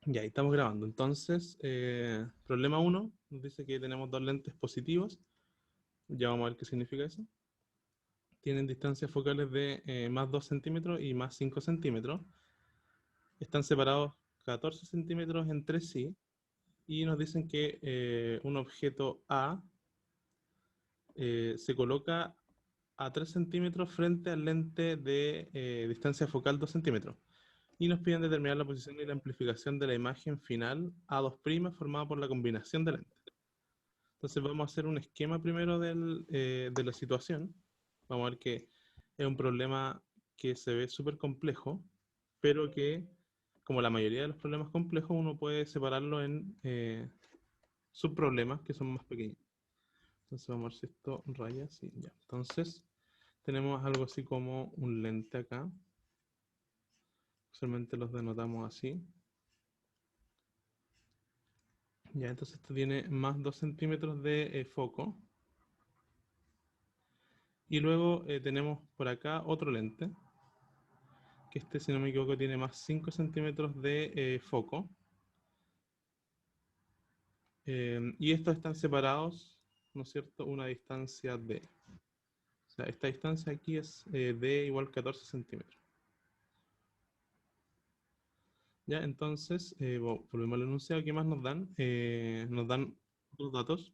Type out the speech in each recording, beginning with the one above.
Ya, ahí estamos grabando. Entonces, problema uno nos dice que tenemos dos lentes positivos. Ya vamos a ver qué significa eso. Tienen distancias focales de más 2 centímetros y más 5 centímetros. Están separados 14 centímetros entre sí. Y nos dicen que un objeto A se coloca a 3 centímetros frente al lente de distancia focal 2 centímetros. Y nos piden determinar la posición y la amplificación de la imagen final A2' formada por la combinación de lentes. Entonces vamos a hacer un esquema primero de la situación. Vamos a ver que es un problema que se ve súper complejo, pero que, como la mayoría de los problemas complejos, uno puede separarlo en subproblemas que son más pequeños. Entonces vamos a ver si esto raya, sí, ya. Entonces tenemos algo así como un lente acá. Usualmente los denotamos así. Ya, entonces esto tiene más 2 centímetros de foco. Y luego tenemos por acá otro lente, que este, si no me equivoco, tiene más 5 centímetros de foco. Y estos están separados, ¿no es cierto?, una distancia d. O sea, esta distancia aquí es d igual 14 centímetros. Ya, entonces, volvemos al enunciado. ¿Qué más nos dan? Nos dan otros datos.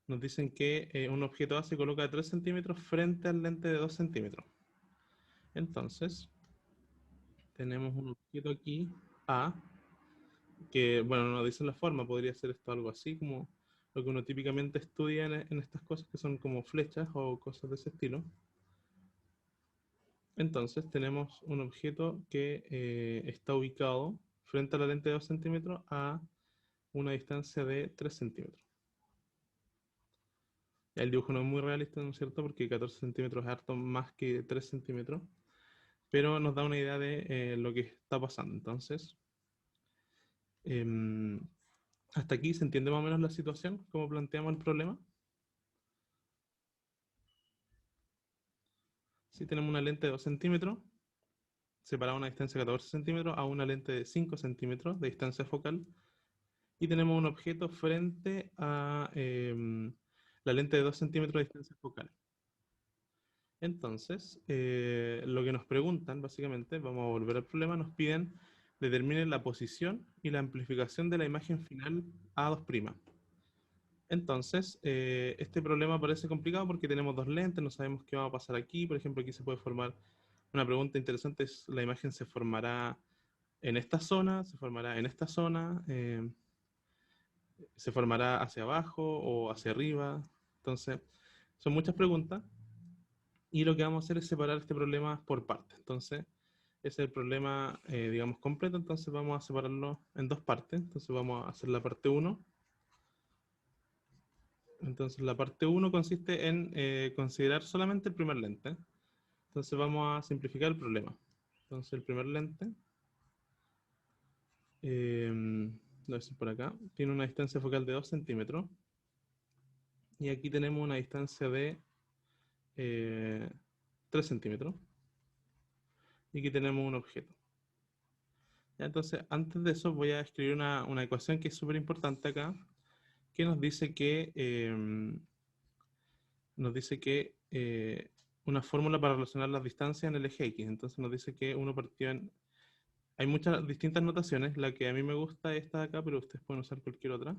Nos dicen que un objeto A se coloca a 3 centímetros frente al lente de 2 centímetros. Entonces, tenemos un objeto aquí, A, que, bueno, no dice la forma, podría ser esto algo así, como lo que uno típicamente estudia en estas cosas que son como flechas o cosas de ese estilo. Entonces tenemos un objeto que está ubicado frente a la lente de 2 centímetros a una distancia de 3 centímetros. El dibujo no es muy realista, ¿no es cierto? Porque 14 centímetros es harto más que 3 centímetros, pero nos da una idea de lo que está pasando. Entonces, em, hasta aquí se entiende más o menos la situación, cómo planteamos el problema. Si tenemos una lente de 2 centímetros, separada a una distancia de 14 centímetros, a una lente de 5 centímetros de distancia focal, y tenemos un objeto frente a la lente de 2 centímetros de distancia focal. Entonces, lo que nos preguntan, básicamente, vamos a volver al problema, nos piden determinen la posición y la amplificación de la imagen final A2'. Entonces, este problema parece complicado porque tenemos dos lentes, no sabemos qué va a pasar aquí. Por ejemplo, aquí se puede formar una pregunta interesante: es la imagen se formará en esta zona, se formará en esta zona, se formará hacia abajo o hacia arriba. Entonces, son muchas preguntas y lo que vamos a hacer es separar este problema por partes. Entonces, ese es el problema, digamos, completo. Entonces, vamos a separarlo en dos partes. Entonces, vamos a hacer la parte uno. Entonces, la parte uno consiste en considerar solamente el primer lente. Entonces, vamos a simplificar el problema. Entonces, el primer lente, lo voy a decir por acá, tiene una distancia focal de 2 centímetros. Y aquí tenemos una distancia de 3 centímetros. Y aquí tenemos un objeto. Ya, entonces, antes de eso voy a escribir una ecuación que es súper importante acá, que nos dice que una fórmula para relacionar las distancias en el eje X. Entonces nos dice que uno partió en... Hay muchas distintas notaciones, la que a mí me gusta es esta de acá, pero ustedes pueden usar cualquier otra.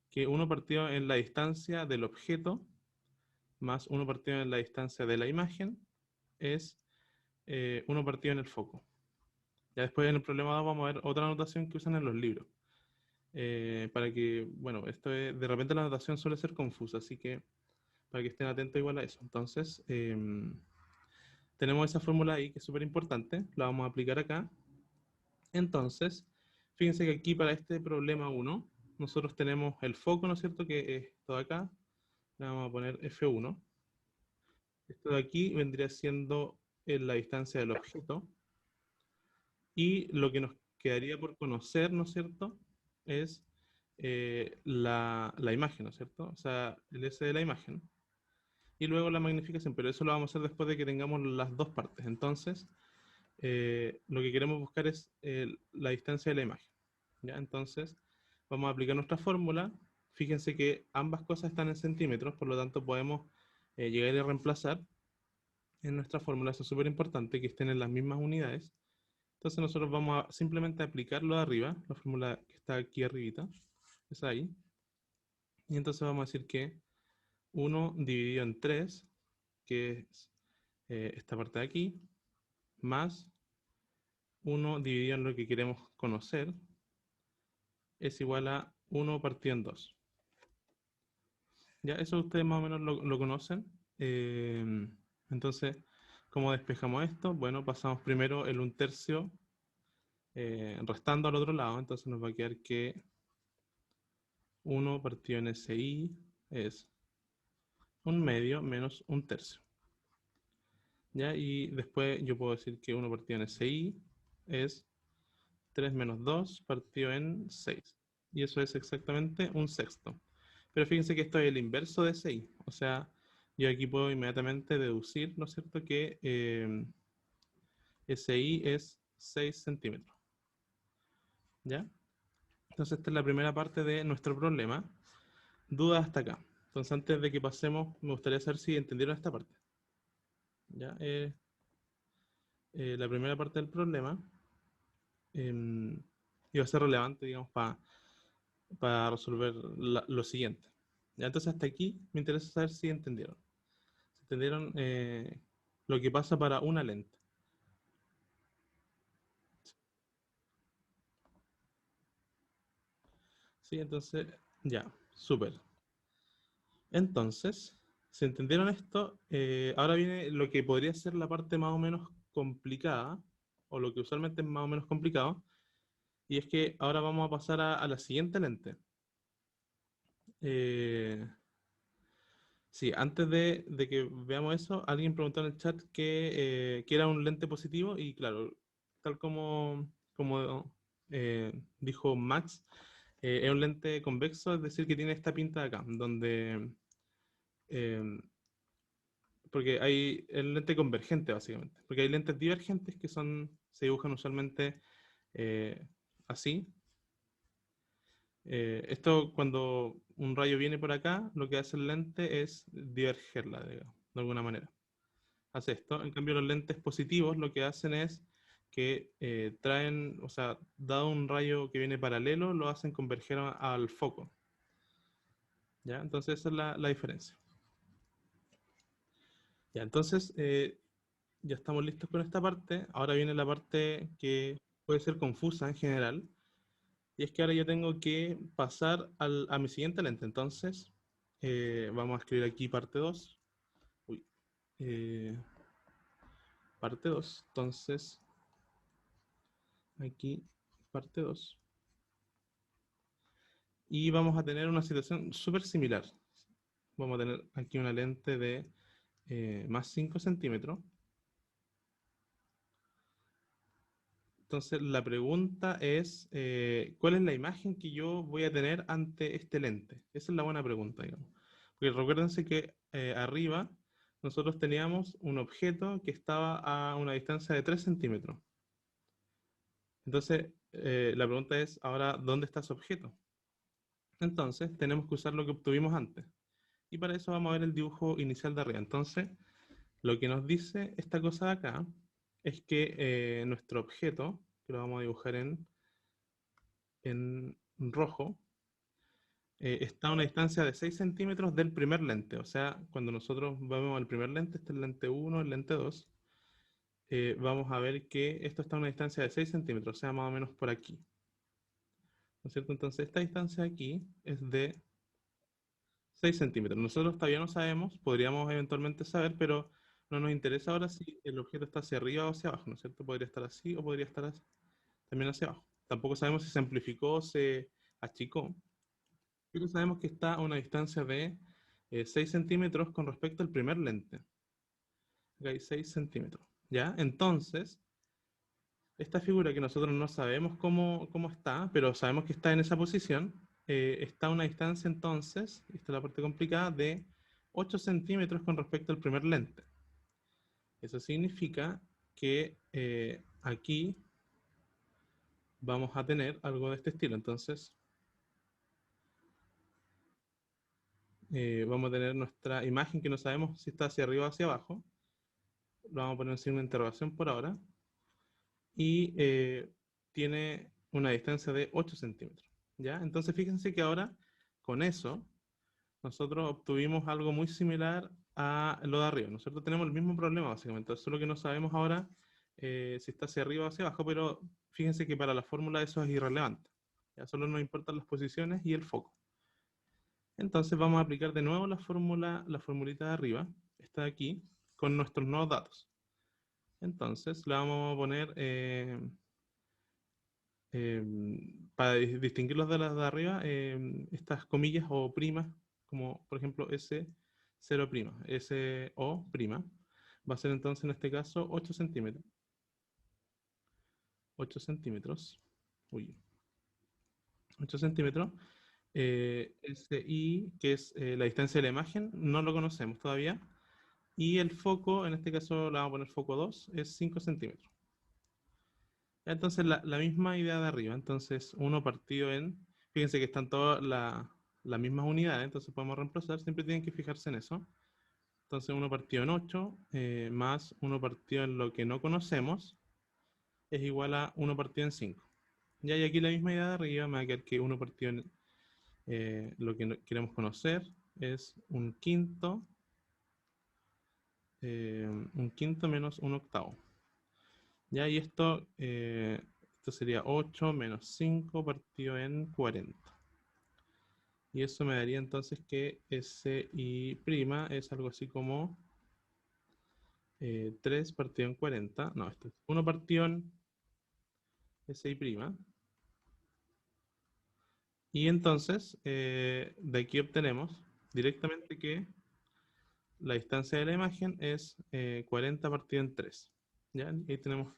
Que uno partió en la distancia del objeto, más uno partido en la distancia de la imagen, es uno partido en el foco. Ya después en el problema 2 vamos a ver otra notación que usan en los libros. Para que, bueno, de repente la notación suele ser confusa, así que para que estén atentos igual a eso. Entonces, tenemos esa fórmula ahí que es súper importante, la vamos a aplicar acá. Entonces, fíjense que aquí para este problema 1, nosotros tenemos el foco, ¿no es cierto?, que es todo acá. Le vamos a poner F1. Esto de aquí vendría siendo la distancia del objeto. Y lo que nos quedaría por conocer, ¿no es cierto?, es la imagen, ¿no es cierto? O sea, el S de la imagen. Y luego la magnificación, pero eso lo vamos a hacer después de que tengamos las dos partes. Entonces, lo que queremos buscar es la distancia de la imagen. ¿Ya? Entonces, vamos a aplicar nuestra fórmula. Fíjense que ambas cosas están en centímetros, por lo tanto podemos llegar a reemplazar en nuestra fórmula. Eso es súper importante, que estén en las mismas unidades. Entonces nosotros vamos a simplemente aplicarlo de arriba, la fórmula que está aquí arribita, es ahí. Y entonces vamos a decir que 1 dividido en 3, que es esta parte de aquí, más 1 dividido en lo que queremos conocer, es igual a 1 partido en 2. Ya, eso ustedes más o menos lo conocen. Entonces, ¿cómo despejamos esto? Bueno, pasamos primero el 1/3 restando al otro lado. Entonces nos va a quedar que 1 partido en SI es 1/2 menos 1/3. ¿Ya? Y después yo puedo decir que 1 partido en SI es 3 menos 2 partido en 6. Y eso es exactamente 1/6. Pero fíjense que esto es el inverso de SI. O sea, yo aquí puedo inmediatamente deducir, ¿no es cierto?, que SI es 6 centímetros. ¿Ya? Entonces esta es la primera parte de nuestro problema. Dudas hasta acá. Entonces antes de que pasemos, me gustaría saber si entendieron esta parte. ¿Ya? La primera parte del problema iba a ser relevante, digamos, para resolver lo siguiente. ¿Ya? Entonces hasta aquí me interesa saber si entendieron. Si entendieron lo que pasa para una lente. Sí, entonces, ya, súper. Entonces, si entendieron esto, ahora viene lo que podría ser la parte más o menos complicada, o lo que usualmente es más o menos complicado, y es que ahora vamos a pasar a la siguiente lente. Eh, sí, antes de que veamos eso, alguien preguntó en el chat que era un lente positivo, y claro, tal como dijo Max, es un lente convexo, es decir, que tiene esta pinta de acá, donde eh, porque hay el lente convergente básicamente, porque hay lentes divergentes que se dibujan usualmente eh, así. Esto cuando un rayo viene por acá, lo que hace el lente es divergerla, digamos, de alguna manera. Hace esto. En cambio, los lentes positivos lo que hacen es que traen, o sea, dado un rayo que viene paralelo, lo hacen converger al foco. ¿Ya? Entonces esa es la diferencia. Ya, entonces ya estamos listos con esta parte. Ahora viene la parte que puede ser confusa en general. Y es que ahora yo tengo que pasar a mi siguiente lente. Entonces, vamos a escribir aquí parte 2. Uy, eh, parte 2. Entonces, aquí parte 2. Y vamos a tener una situación súper similar. Vamos a tener aquí una lente de más 5 centímetros. Entonces, la pregunta es, ¿cuál es la imagen que yo voy a tener ante este lente? Esa es la buena pregunta, digamos. Porque recuérdense que arriba nosotros teníamos un objeto que estaba a una distancia de 3 centímetros. Entonces, la pregunta es, ahora, ¿dónde está ese objeto? Entonces, tenemos que usar lo que obtuvimos antes. Y para eso vamos a ver el dibujo inicial de arriba. Entonces, lo que nos dice esta cosa de acá es que nuestro objeto, que lo vamos a dibujar en rojo, está a una distancia de 6 centímetros del primer lente. O sea, cuando nosotros vemos el primer lente, este es el lente 1, el lente 2, vamos a ver que esto está a una distancia de 6 centímetros, o sea, más o menos por aquí. ¿No es cierto? Entonces, esta distancia aquí es de 6 centímetros. Nosotros todavía no sabemos, podríamos eventualmente saber, pero no nos interesa ahora si el objeto está hacia arriba o hacia abajo, ¿no es cierto? Podría estar así o podría estar también hacia abajo. Tampoco sabemos si se amplificó o se achicó. Pero sabemos que está a una distancia de 6 centímetros con respecto al primer lente. Acá hay 6 centímetros. ¿Ya? Entonces, esta figura que nosotros no sabemos cómo está, pero sabemos que está en esa posición, está a una distancia entonces, esta es la parte complicada, de 8 centímetros con respecto al primer lente. Eso significa que aquí vamos a tener algo de este estilo. Entonces, vamos a tener nuestra imagen que no sabemos si está hacia arriba o hacia abajo. Lo vamos a poner en signo de interrogación por ahora. Y tiene una distancia de 8 centímetros. ¿Ya? Entonces, fíjense que ahora, con eso, nosotros obtuvimos algo muy similar a lo de arriba. Nosotros tenemos el mismo problema, básicamente. Solo que no sabemos ahora si está hacia arriba o hacia abajo, pero fíjense que para la fórmula eso es irrelevante. Ya solo nos importan las posiciones y el foco. Entonces vamos a aplicar de nuevo la fórmula, la formulita de arriba, está aquí, con nuestros nuevos datos. Entonces le vamos a poner, para distinguirlos de las de arriba, estas comillas o primas, como por ejemplo S0', SO', va a ser entonces en este caso 8 centímetros. 8 centímetros. Uy. 8 centímetros. SI, que es la distancia de la imagen, no lo conocemos todavía. Y el foco, en este caso le vamos a poner foco 2, es 5 centímetros. Entonces la misma idea de arriba. Entonces uno partido en, fíjense que están todas las mismas unidades, entonces podemos reemplazar, siempre tienen que fijarse en eso. Entonces uno partido en 8 más uno partido en lo que no conocemos es igual a 1 partido en 5. Ya, y aquí la misma idea de arriba me va a quedar que 1 partido en lo que queremos conocer es un quinto menos un octavo. Ya, y esto sería 8 menos 5 partido en 40. Y eso me daría entonces que SI' es algo así como 3 partido en 40. No, esto es 1 partido en SI'. Y entonces, de aquí obtenemos directamente que la distancia de la imagen es 40 partido en 3. ¿Ya? Y ahí tenemos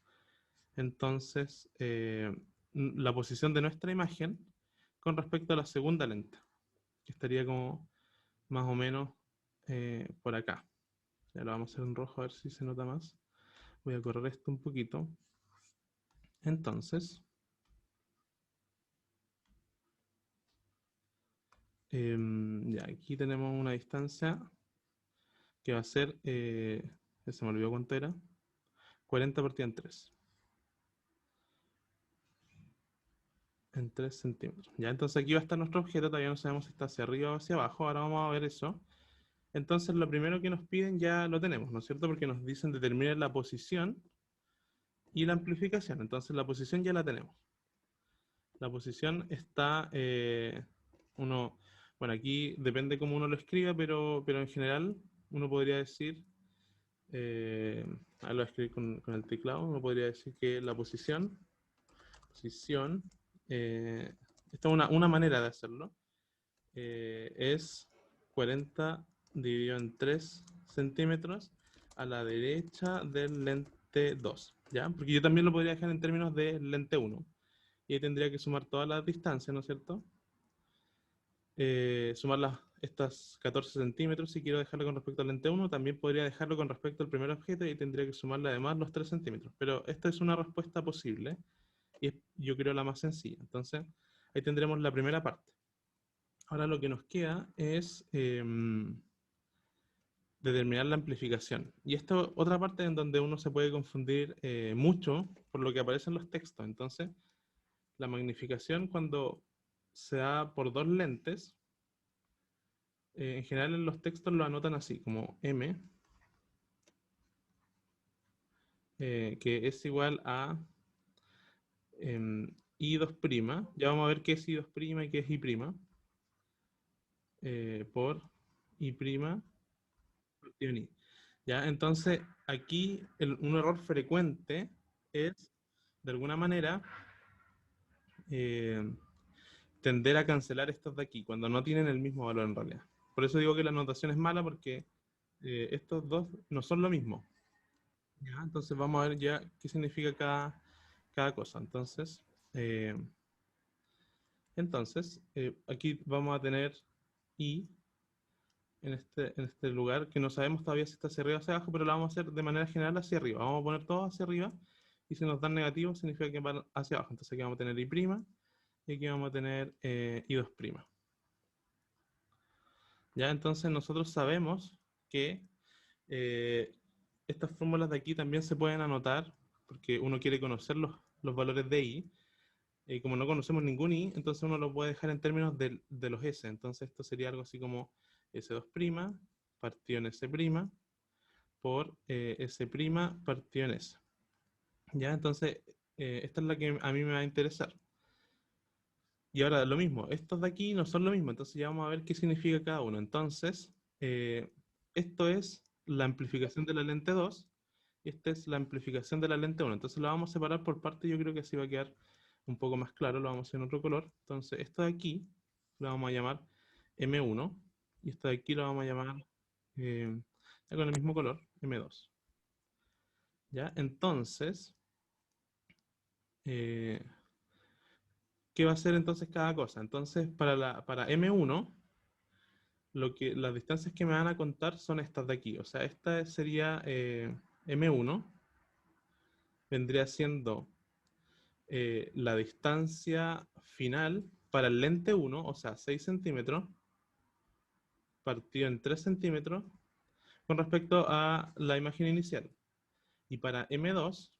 entonces la posición de nuestra imagen con respecto a la segunda lente, que estaría como más o menos por acá. Ya lo vamos a hacer en rojo a ver si se nota más. Voy a correr esto un poquito. Entonces, ya aquí tenemos una distancia que va a ser, se me olvidó cuánto era, 40 partido en 3. En 3 centímetros. Ya, entonces aquí va a estar nuestro objeto, todavía no sabemos si está hacia arriba o hacia abajo, ahora vamos a ver eso. Entonces lo primero que nos piden ya lo tenemos, ¿no es cierto? Porque nos dicen determinar la posición y la amplificación. Entonces la posición ya la tenemos. La posición está, bueno, aquí depende cómo uno lo escriba, pero en general uno podría decir, ahora lo voy a escribir con el teclado, uno podría decir que la posición, esta es una manera de hacerlo, es 40 dividido en 3 centímetros a la derecha del lente 2, ¿ya? Porque yo también lo podría dejar en términos de lente 1. Y ahí tendría que sumar todas las distancias, ¿no es cierto? Sumar estas 14 centímetros, si quiero dejarlo con respecto al lente 1, también podría dejarlo con respecto al primer objeto y tendría que sumarle además los 3 centímetros. Pero esta es una respuesta posible y es, yo creo, la más sencilla. Entonces, ahí tendremos la primera parte. Ahora lo que nos queda es determinar la amplificación. Y esta es otra parte en donde uno se puede confundir mucho por lo que aparece en los textos. Entonces, la magnificación cuando se da por dos lentes, en general en los textos lo anotan así, como M, que es igual a I2'. Ya vamos a ver qué es I2' y qué es I'. Por I' partido en I. ¿Ya? Entonces, aquí un error frecuente es, de alguna manera, eh, tender a cancelar estos de aquí, cuando no tienen el mismo valor en realidad. Por eso digo que la notación es mala, porque estos dos no son lo mismo. ¿Ya? Entonces vamos a ver ya qué significa cada cosa. Eh, aquí vamos a tener I en este lugar, que no sabemos todavía si está hacia arriba o hacia abajo, pero lo vamos a hacer de manera general hacia arriba. Vamos a poner todo hacia arriba y si nos dan negativo significa que van hacia abajo. Entonces aquí vamos a tener I', y aquí vamos a tener I2'. ¿Ya? Entonces nosotros sabemos que estas fórmulas de aquí también se pueden anotar, porque uno quiere conocer los valores de I, y como no conocemos ningún I, entonces uno lo puede dejar en términos de los S. Entonces esto sería algo así como S2' partido en S' por S' partido en S. ¿Ya? Entonces, esta es la que a mí me va a interesar. Y ahora lo mismo, estos de aquí no son lo mismo, entonces ya vamos a ver qué significa cada uno. Entonces, esto es la amplificación de la lente 2 y esta es la amplificación de la lente 1. Entonces lo vamos a separar por partes, yo creo que así va a quedar un poco más claro, lo vamos a hacer en otro color. Entonces, esto de aquí lo vamos a llamar M1 y esto de aquí lo vamos a llamar con el mismo color, M2. ¿Ya? Entonces, eh, ¿qué va a ser entonces cada cosa? Entonces, para M1, las distancias que me van a contar son estas de aquí. O sea, esta sería M1, vendría siendo la distancia final para el lente 1, o sea, 6 centímetros, partido en 3 centímetros, con respecto a la imagen inicial. Y para M2,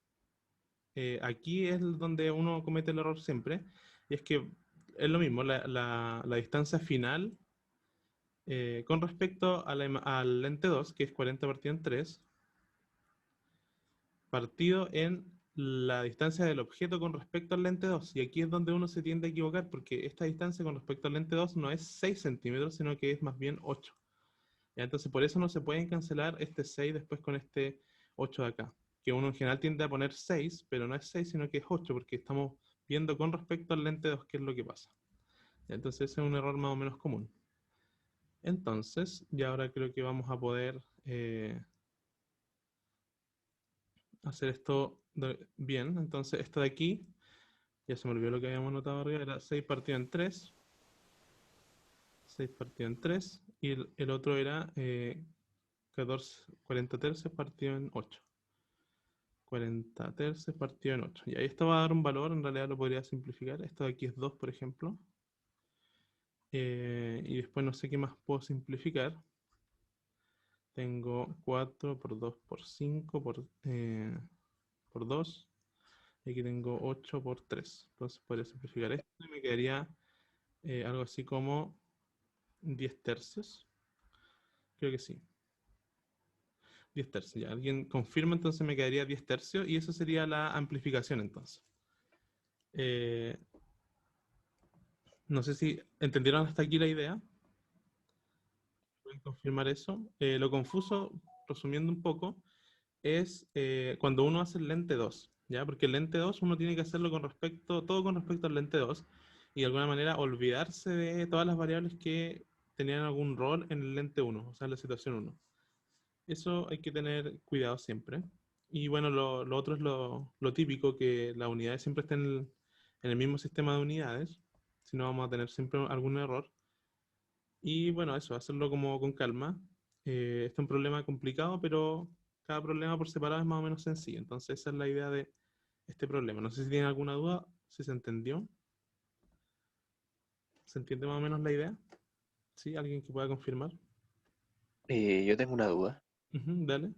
aquí es donde uno comete el error siempre, y es que es lo mismo, la distancia final con respecto a al lente 2, que es 40 partido en 3, partido en la distancia del objeto con respecto al lente 2. Y aquí es donde uno se tiende a equivocar, porque esta distancia con respecto al lente 2 no es 6 centímetros, sino que es más bien 8. ¿Ya? Entonces, por eso no se pueden cancelar este 6 después con este 8 de acá. Que uno en general tiende a poner 6, pero no es 6, sino que es 8, porque estamos viendo con respecto al lente 2 qué es lo que pasa. ¿Ya? Entonces, ese es un error más o menos común. Entonces, ya ahora creo que vamos a poder hacer esto bien. Entonces, esto de aquí, ya se me olvidó lo que habíamos notado arriba, era 6 partido en 3. 6 partido en 3. Y el otro era 40 tercios partido en 8. 40 tercios partido en 8. Y ahí esto va a dar un valor, en realidad lo podría simplificar. Esto de aquí es 2, por ejemplo. Y después no sé qué más puedo simplificar. Tengo 4 por 2 por 5 por 2. Y aquí tengo 8 por 3. Entonces podría simplificar esto y me quedaría algo así como 10 tercios. Creo que sí. 10 tercios. Ya alguien confirma, entonces me quedaría 10 tercios y eso sería la amplificación entonces. Eh, no sé si entendieron hasta aquí la idea. ¿Pueden confirmar eso? Lo confuso, resumiendo un poco, es cuando uno hace el lente 2, ¿ya? Porque el lente 2 uno tiene que hacerlo todo con respecto al lente 2 y de alguna manera olvidarse de todas las variables que tenían algún rol en el lente 1, o sea, en la situación 1. Eso hay que tener cuidado siempre. Y bueno, lo otro es lo típico, que las unidades siempre estén en el mismo sistema de unidades, si no vamos a tener siempre algún error. Y bueno, eso, hacerlo como con calma. Este es un problema complicado, pero cada problema por separado es más o menos sencillo. Entonces esa es la idea de este problema. No sé si tienen alguna duda, si se entendió. ¿Se entiende más o menos la idea? ¿Sí? ¿Alguien que pueda confirmar? Yo tengo una duda. Ujú, dale.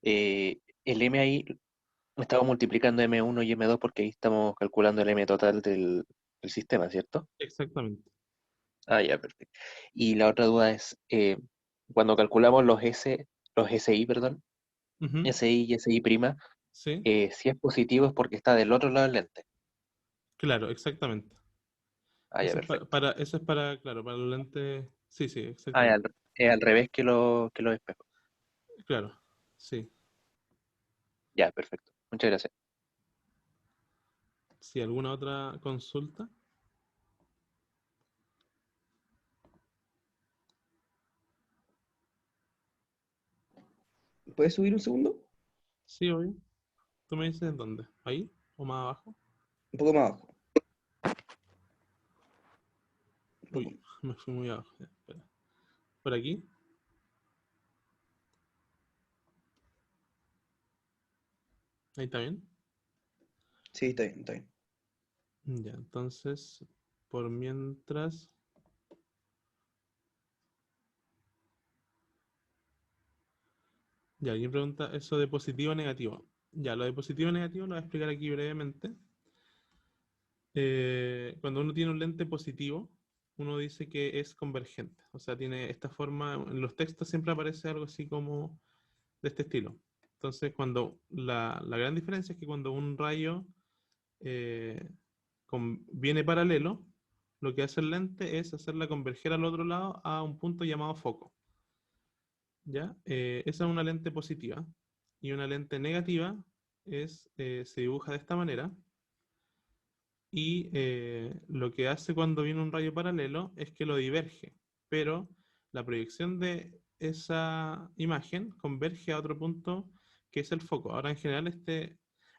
El M ahí estaba multiplicando M1 y M2 porque ahí estamos calculando el M total del sistema, ¿cierto? Exactamente. Ah, ya, perfecto. Y la otra duda es, cuando calculamos los SI, perdón, Ujú, SI y SI prima, sí, si es positivo es porque está del otro lado del lente. claro, exactamente. Ah, ya, perfecto. Eso es para, claro, para los lentes. Sí, sí, Ah, exactamente. es al revés que los espejos. Claro, sí. Ya, perfecto. Muchas gracias. Sí, ¿alguna otra consulta? ¿Puedes subir un segundo? Sí, obvio. ¿Tú me dices dónde? ¿Ahí? ¿O más abajo? Un poco más abajo. Un poco Uy, me fui muy abajo. Ya, espera. ¿Por aquí? Ahí está bien. Sí, está bien, está bien. Ya, entonces, por mientras... Ya, alguien pregunta eso de positivo o negativo. Ya, lo de positivo o negativo lo voy a explicar aquí brevemente. Cuando uno tiene un lente positivo, uno dice que es convergente. O sea, tiene esta forma, en los textos siempre aparece algo así como de este estilo. Entonces, cuando la gran diferencia es que cuando un rayo eh, viene paralelo, lo que hace el lente es hacerla converger al otro lado a un punto llamado foco. ¿Ya? Esa es una lente positiva. Y una lente negativa se dibuja de esta manera. Y lo que hace cuando viene un rayo paralelo es que lo diverge. Pero la proyección de esa imagen converge a otro punto que es el foco. Ahora, en general,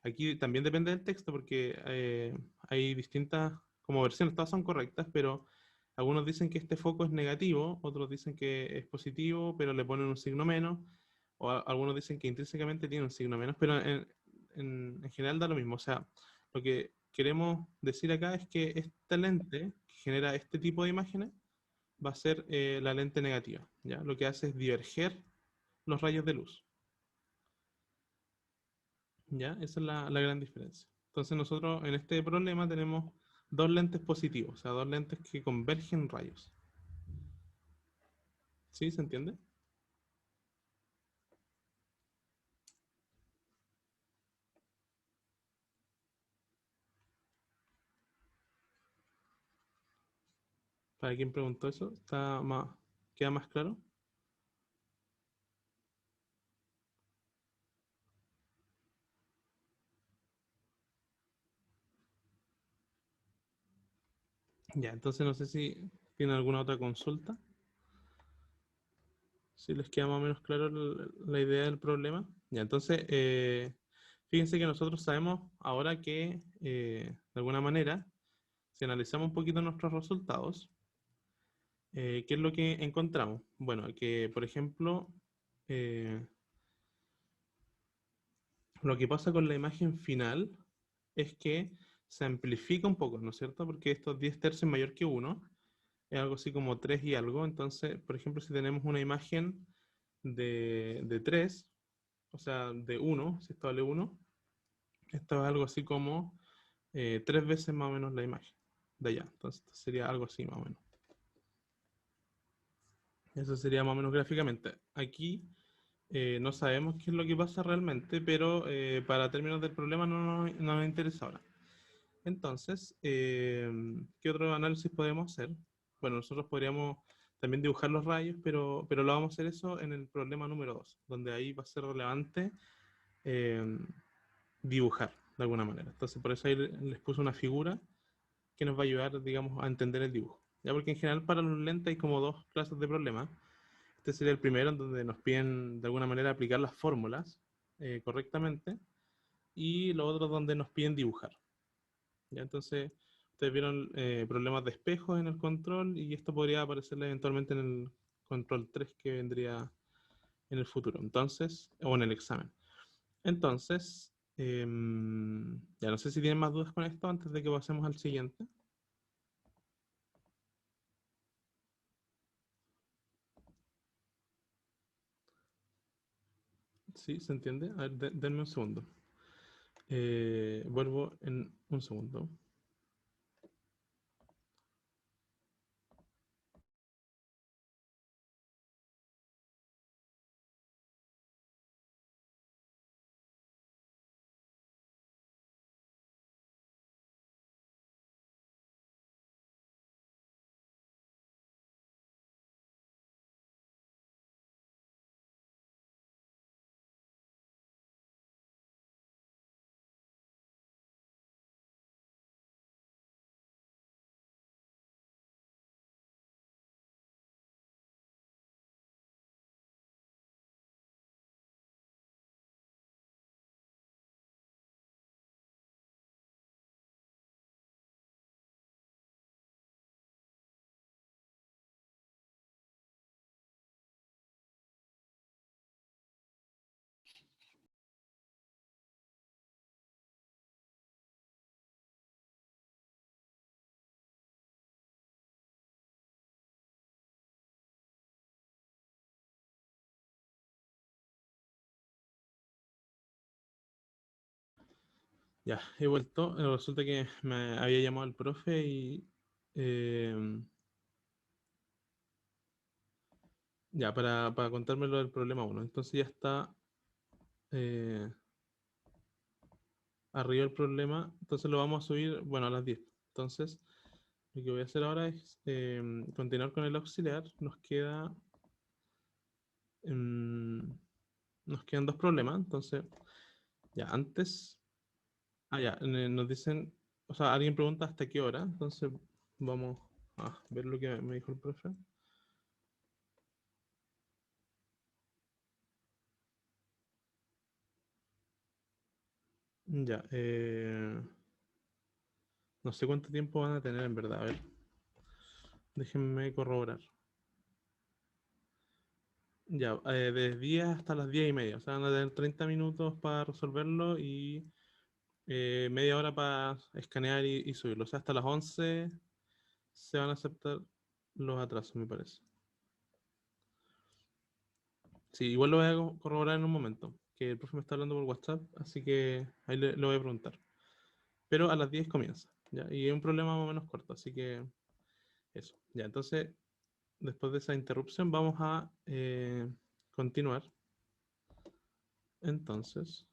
aquí también depende del texto porque hay distintas como versiones, todas son correctas, pero algunos dicen que este foco es negativo, otros dicen que es positivo, pero le ponen un signo menos, o algunos dicen que intrínsecamente tiene un signo menos, pero en general da lo mismo. O sea, lo que queremos decir acá es que esta lente que genera este tipo de imágenes va a ser la lente negativa, ¿ya? Lo que hace es diverger los rayos de luz, ¿ya? Esa es la gran diferencia. Entonces nosotros en este problema tenemos dos lentes positivos, o sea, dos lentes que convergen rayos. ¿Sí? ¿Se entiende? ¿Para quien preguntó eso? ¿Queda más claro? Ya, entonces no sé si tienen alguna otra consulta. Si les queda más o menos claro la idea del problema. Ya, entonces, fíjense que nosotros sabemos ahora que, de alguna manera, si analizamos un poquito nuestros resultados, ¿qué es lo que encontramos? Bueno, que, por ejemplo, eh, lo que pasa con la imagen final es que se amplifica un poco, ¿no es cierto? Porque estos 10 tercios mayor que 1 es algo así como 3 y algo. Entonces, por ejemplo, si tenemos una imagen de 3, o sea, de 1, si esto vale 1, esto es algo así como 3 veces más o menos la imagen de allá. Entonces, esto sería algo así más o menos. Eso sería más o menos gráficamente. Aquí no sabemos qué es lo que pasa realmente, pero para términos del problema no nos interesa ahora. Entonces, ¿qué otro análisis podemos hacer? Bueno, nosotros podríamos también dibujar los rayos, pero lo vamos a hacer eso en el problema número 2, donde ahí va a ser relevante eh, dibujar de alguna manera. Entonces, por eso ahí les puse una figura que nos va a ayudar, digamos, a entender el dibujo. Ya, porque en general para los lentes hay como dos clases de problemas. Este sería el primero, en donde nos piden de alguna manera aplicar las fórmulas correctamente, y lo otro donde nos piden dibujar. ¿Ya? Entonces, ustedes vieron problemas de espejos en el control, y esto podría aparecer eventualmente en el control 3 que vendría en el futuro, entonces, o en el examen. Entonces, ya no sé si tienen más dudas con esto antes de que pasemos al siguiente. ¿Sí? ¿Se entiende? A ver, denme un segundo. Vuelvo en un segundo. Ya, he vuelto. Resulta que me había llamado el profe y... ya, para contarme lo del problema uno. Entonces ya está eh, arriba el problema. Entonces lo vamos a subir, bueno, a las 10. Entonces, lo que voy a hacer ahora es continuar con el auxiliar. Em, nos quedan dos problemas. Entonces, ya, antes... Ah, ya, nos dicen... O sea, alguien pregunta hasta qué hora. Entonces, vamos a ver lo que me dijo el profe. Ya, no sé cuánto tiempo van a tener en verdad. A ver, déjenme corroborar. Ya, de 10 hasta las 10:30. O sea, van a tener 30 minutos para resolverlo y media hora para escanear y subirlo. O sea, hasta las 11 se van a aceptar los atrasos, me parece. Sí, igual lo voy a corroborar en un momento, que el profe me está hablando por WhatsApp, así que ahí le voy a preguntar. Pero a las 10 comienza, ¿ya? Y es un problema más o menos corto, así que eso. Ya, entonces, después de esa interrupción, vamos a continuar. Entonces,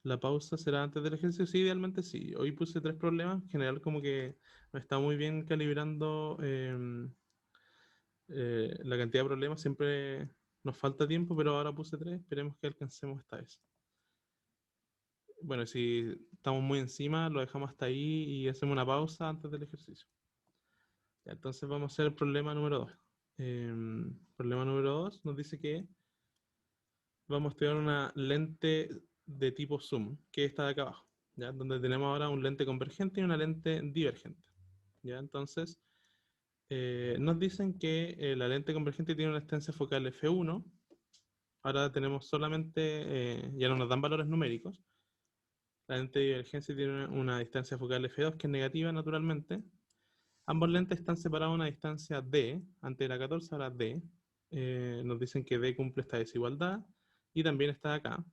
la pausa será antes del ejercicio. Sí, idealmente sí. Hoy puse tres problemas. En general, como que me está muy bien calibrando la cantidad de problemas. Siempre nos falta tiempo, pero ahora puse tres. Esperemos que alcancemos esta vez. Bueno, si estamos muy encima, lo dejamos hasta ahí y hacemos una pausa antes del ejercicio. Ya, entonces vamos a hacer el problema número 2. Problema número 2 nos dice que vamos a estudiar una lente de tipo zoom, que está de acá abajo, ¿ya? Donde tenemos ahora un lente convergente y una lente divergente. ¿Ya? Entonces, nos dicen que la lente convergente tiene una distancia focal f1. Ahora tenemos solamente, ya no nos dan valores numéricos. La lente de divergencia tiene una distancia focal f2 que es negativa naturalmente. Ambos lentes están separados a una distancia d, antes era 14, ahora d. Nos dicen que d cumple esta desigualdad y también está acá.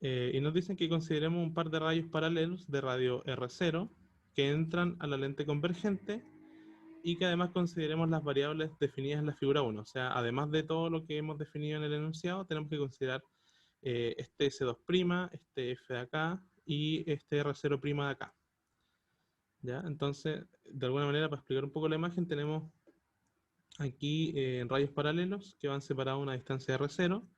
Y nos dicen que consideremos un par de rayos paralelos de radio R0 que entran a la lente convergente y que además consideremos las variables definidas en la figura 1. O sea, además de todo lo que hemos definido en el enunciado, tenemos que considerar este S2', este F de acá y este R0' de acá. ¿Ya? Entonces, de alguna manera, para explicar un poco la imagen, tenemos aquí rayos paralelos que van separados a una distancia de R0,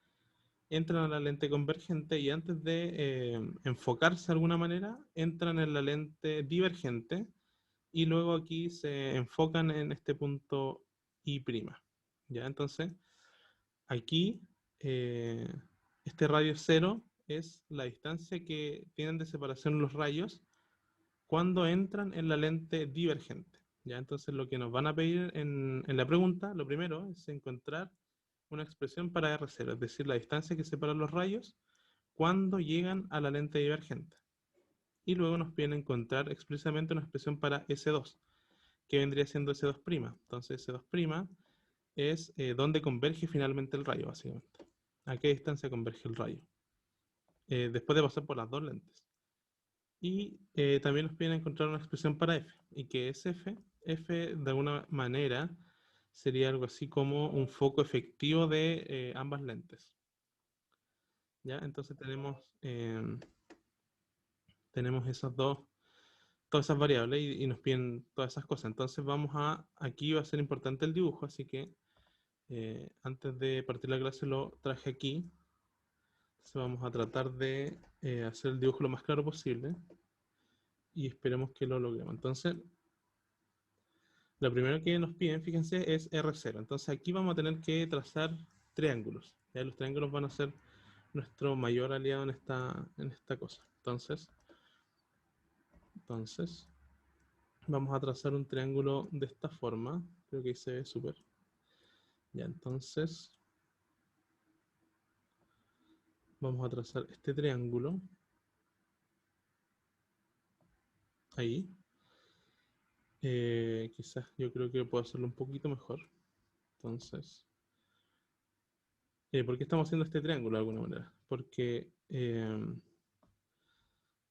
entran a la lente convergente y antes de enfocarse de alguna manera, entran en la lente divergente y luego aquí se enfocan en este punto I'. ¿Ya? Entonces, aquí este radio 0 es la distancia que tienen de separación los rayos cuando entran en la lente divergente. ¿Ya? Entonces lo que nos van a pedir en la pregunta, lo primero es encontrar una expresión para R0, es decir, la distancia que separa los rayos cuando llegan a la lente divergente. Y luego nos piden encontrar explícitamente una expresión para S2, que vendría siendo S2'. Entonces S2' es donde converge finalmente el rayo, básicamente. ¿A qué distancia converge el rayo? Después de pasar por las dos lentes. Y también nos piden encontrar una expresión para f. ¿Y qué es f? F de alguna manera sería algo así como un foco efectivo de ambas lentes. ¿Ya? Entonces tenemos todas esas variables y nos piden todas esas cosas. Entonces aquí va a ser importante el dibujo, así que antes de partir la clase lo traje aquí. Entonces vamos a tratar de hacer el dibujo lo más claro posible y esperemos que lo logremos. Entonces, lo primero que nos piden, fíjense, es R0. Entonces aquí vamos a tener que trazar triángulos. ¿Ya? Los triángulos van a ser nuestro mayor aliado en esta cosa. Entonces, vamos a trazar un triángulo de esta forma. Creo que ahí se ve súper. Ya, entonces, vamos a trazar este triángulo. Ahí. Quizás yo creo que puedo hacerlo un poquito mejor. Entonces, ¿por qué estamos haciendo este triángulo de alguna manera? Porque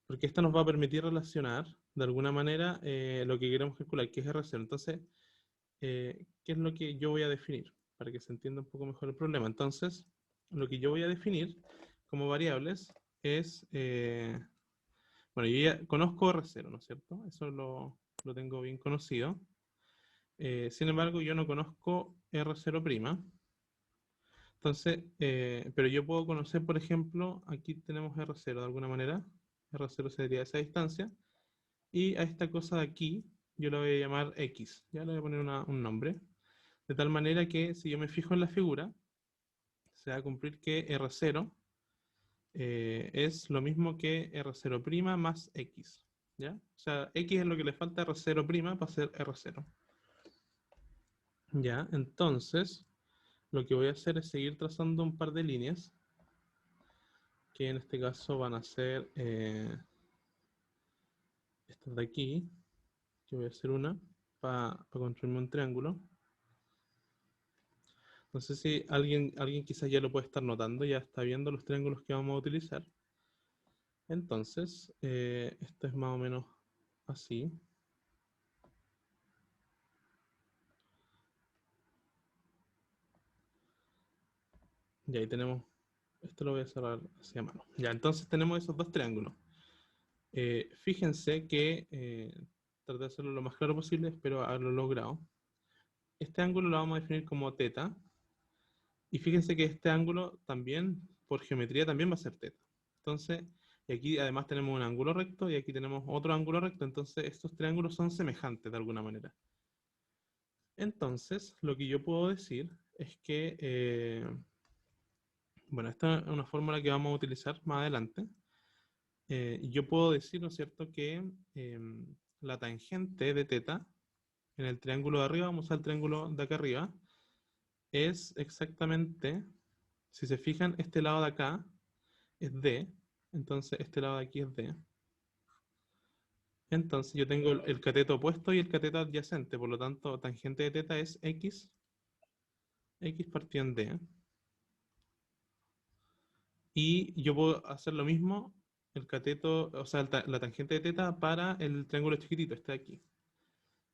porque esta nos va a permitir relacionar de alguna manera lo que queremos calcular, que es R0. Entonces, ¿qué es lo que yo voy a definir? Para que se entienda un poco mejor el problema. Entonces, lo que yo voy a definir como variables es, bueno, yo ya conozco R0, ¿no es cierto? Eso lo tengo bien conocido. Sin embargo, yo no conozco R0'. Entonces, pero yo puedo conocer, por ejemplo, aquí tenemos R0 de alguna manera. R0 sería esa distancia. Y a esta cosa de aquí, yo la voy a llamar X. Ya le voy a poner un nombre. De tal manera que si yo me fijo en la figura, se va a cumplir que R0 es lo mismo que R0' más X. ¿Ya? O sea, X es lo que le falta a R0' para ser R0. Ya, entonces, lo que voy a hacer es seguir trazando un par de líneas, que en este caso van a ser estas de aquí, que voy a hacer una para construirme un triángulo. No sé si alguien quizás ya lo puede estar notando, ya está viendo los triángulos que vamos a utilizar. Entonces, esto es más o menos así. Y ahí tenemos, esto lo voy a cerrar hacia mano. Ya, entonces tenemos esos dos triángulos. Fíjense que traté de hacerlo lo más claro posible, espero haberlo logrado. Este ángulo lo vamos a definir como teta. Y fíjense que este ángulo también, por geometría, también va a ser teta. Entonces, y aquí además tenemos un ángulo recto y aquí tenemos otro ángulo recto. Entonces, estos triángulos son semejantes de alguna manera. Entonces, lo que yo puedo decir es que, bueno, esta es una fórmula que vamos a utilizar más adelante. Yo puedo decir, ¿no es cierto?, que la tangente de teta en el triángulo de arriba, vamos al triángulo de acá arriba, es exactamente, si se fijan, este lado de acá es D, entonces este lado de aquí es D. Entonces yo tengo el cateto opuesto y el cateto adyacente, por lo tanto, tangente de teta es X partido en D. Y yo puedo hacer lo mismo, el cateto, o sea, la tangente de teta para el triángulo chiquitito, este de aquí.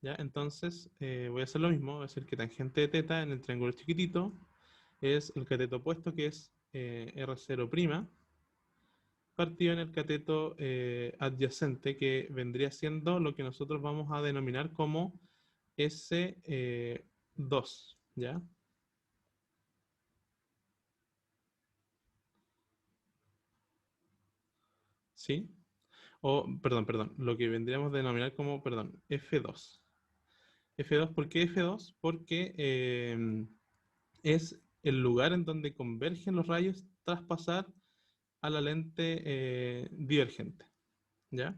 ¿Ya? Entonces voy a hacer lo mismo, voy a decir que tangente de teta en el triángulo chiquitito es el cateto opuesto, que es R0', partido en el cateto adyacente, que vendría siendo lo que nosotros vamos a denominar como S2, ¿ya? ¿Sí? O, perdón, lo que vendríamos a denominar como, perdón, F2. F2, ¿por qué F2? Porque es el lugar en donde convergen los rayos tras pasar a la lente divergente, ¿ya?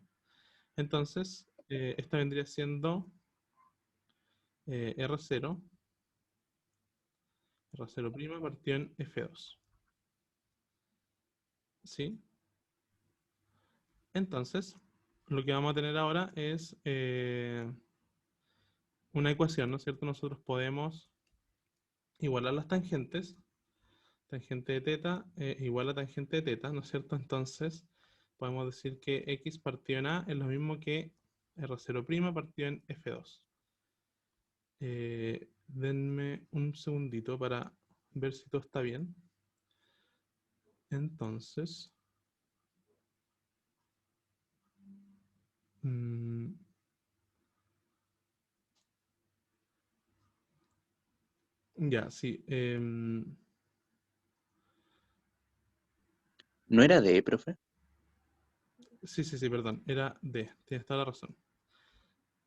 Entonces, esta vendría siendo R0, R0' partido en F2, ¿sí? Entonces, lo que vamos a tener ahora es una ecuación, ¿no es cierto? Nosotros podemos igualar las tangentes, tangente de teta igual a tangente de teta, ¿no es cierto? Entonces, podemos decir que X partido en A es lo mismo que R0' partido en F2. Denme un segundito para ver si todo está bien. Entonces, ya, sí. ¿No era D, profe? Sí, perdón. Era D. Tienes toda la razón.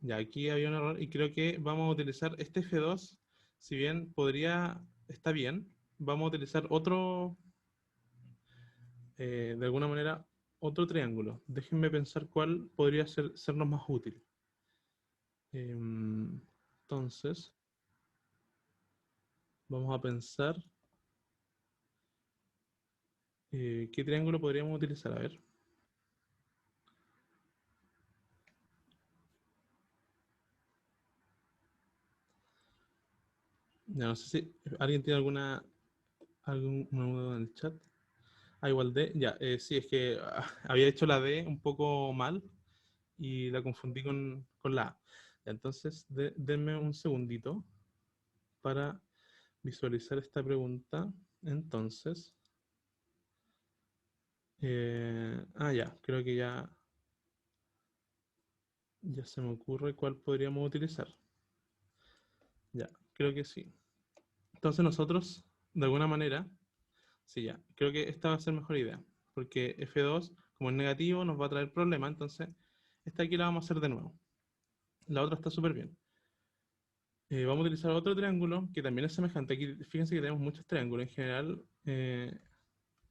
Ya, aquí había un error y creo que vamos a utilizar este F2. Si bien está bien, vamos a utilizar otro, de alguna manera, otro triángulo. Déjenme pensar cuál podría sernos más útil. Entonces, vamos a pensar qué triángulo podríamos utilizar. A ver. Ya no sé si alguien tiene alguna duda en el chat. A igual D, ya, sí, es que había hecho la D un poco mal y la confundí con la A. Entonces, denme un segundito para visualizar esta pregunta. Entonces, ya, creo que ya se me ocurre cuál podríamos utilizar. Ya, creo que sí. Entonces nosotros, de alguna manera, sí, ya, creo que esta va a ser mejor idea, porque F2, como es negativo, nos va a traer problemas, entonces esta aquí la vamos a hacer de nuevo. La otra está súper bien. Vamos a utilizar otro triángulo que también es semejante. Aquí fíjense que tenemos muchos triángulos. En general,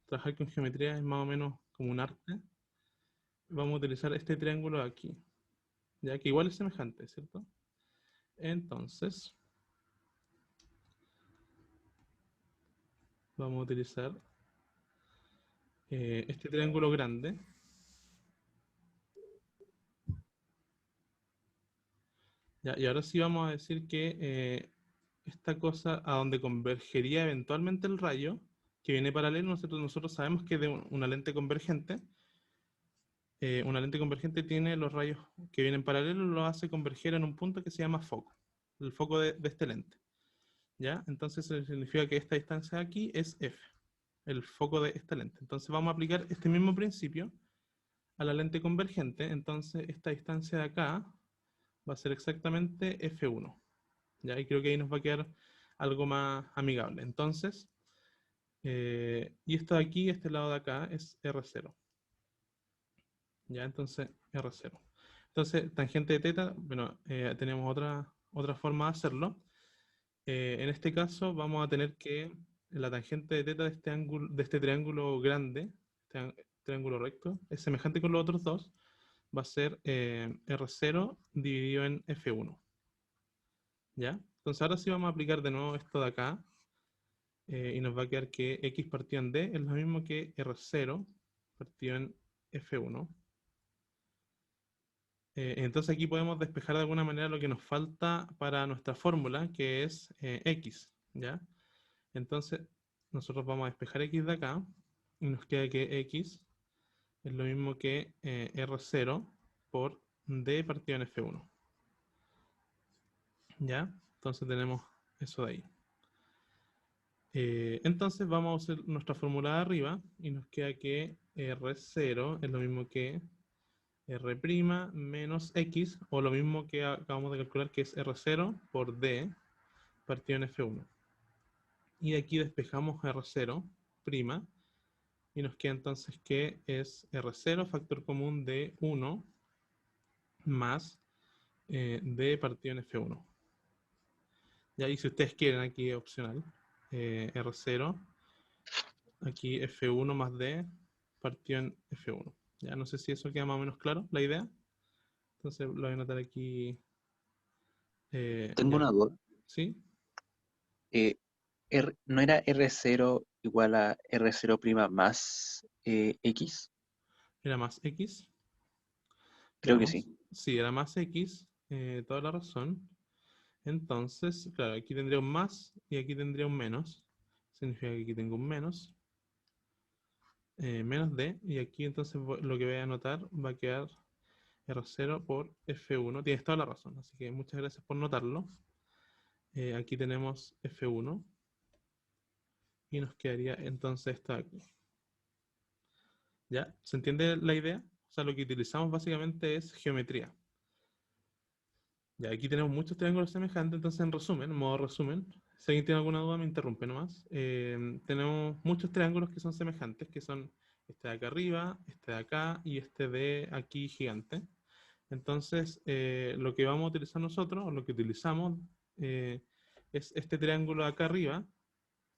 trabajar con geometría es más o menos como un arte. Vamos a utilizar este triángulo de aquí, ya que igual es semejante, ¿cierto? Entonces, vamos a utilizar este triángulo grande. Ya, y ahora sí vamos a decir que esta cosa a donde convergería eventualmente el rayo, que viene paralelo, nosotros sabemos que de una lente convergente, una lente convergente tiene los rayos que vienen paralelos, los hace converger en un punto que se llama foco, el foco de este lente. ¿Ya? Entonces eso significa que esta distancia de aquí es F, el foco de esta lente. Entonces vamos a aplicar este mismo principio a la lente convergente. Entonces esta distancia de acá va a ser exactamente F1. ¿Ya? Y creo que ahí nos va a quedar algo más amigable. Entonces, y esto de aquí, este lado de acá, es R0. ¿Ya? Entonces, R0. Entonces, tangente de teta, bueno, tenemos otra forma de hacerlo. En este caso, vamos a tener que la tangente de teta de este ángulo, de este triángulo grande, triángulo recto, es semejante con los otros dos, va a ser R0 dividido en F1. ¿Ya? Entonces ahora sí vamos a aplicar de nuevo esto de acá, y nos va a quedar que X partido en D es lo mismo que R0 partido en F1. Entonces aquí podemos despejar de alguna manera lo que nos falta para nuestra fórmula, que es X, ¿ya? Entonces nosotros vamos a despejar X de acá y nos queda que X es lo mismo que R0 por D partido en F1. ¿Ya? Entonces tenemos eso de ahí. Entonces vamos a hacer nuestra fórmula de arriba y nos queda que R0 es lo mismo que R' menos X, o lo mismo que acabamos de calcular, que es R0 por D partido en F1. Y de aquí despejamos R0' y nos queda entonces que es R0 factor común de 1 más D partido en F1. Ya, y si ustedes quieren, aquí opcional, R0, aquí F1 más D partido en F1. Ya no sé si eso queda más o menos claro, la idea. Entonces lo voy a anotar aquí. Tengo Ya, una duda. ¿sí? ¿No era R0 igual a R0' más X? Era más X. Creo que sí. Veamos. Sí, era más X, toda la razón. Entonces, claro, aquí tendría un más y aquí tendría un menos. Significa que aquí tengo un menos. Menos D. Y aquí entonces lo que voy a anotar va a quedar R0 por F1. Tienes toda la razón, así que muchas gracias por notarlo. Aquí tenemos F1. Y nos quedaría entonces esto de aquí. ¿Ya? ¿Se entiende la idea? O sea, lo que utilizamos básicamente es geometría. Ya, aquí tenemos muchos triángulos semejantes, entonces en resumen, en modo resumen, si alguien tiene alguna duda me interrumpe nomás. Tenemos muchos triángulos que son semejantes, que son este de acá arriba, este de acá y este de aquí gigante. Entonces, lo que vamos a utilizar nosotros, o lo que utilizamos, es este triángulo de acá arriba,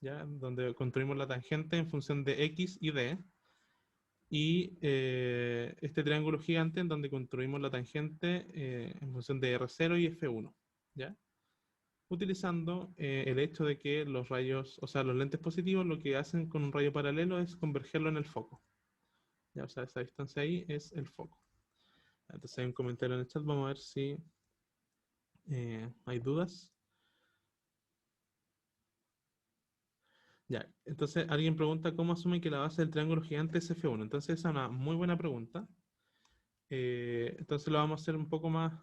¿ya? Donde construimos la tangente en función de X y D, y este triángulo gigante en donde construimos la tangente en función de R0 y F1, ¿ya? Utilizando el hecho de que los rayos, o sea, los lentes positivos lo que hacen con un rayo paralelo es convergerlo en el foco, ¿ya? O sea, esa distancia ahí es el foco. Entonces hay un comentario en el chat, vamos a ver si hay dudas. Ya, entonces alguien pregunta cómo asume que la base del triángulo gigante es F1. Entonces esa es una muy buena pregunta. Entonces lo vamos a hacer un poco más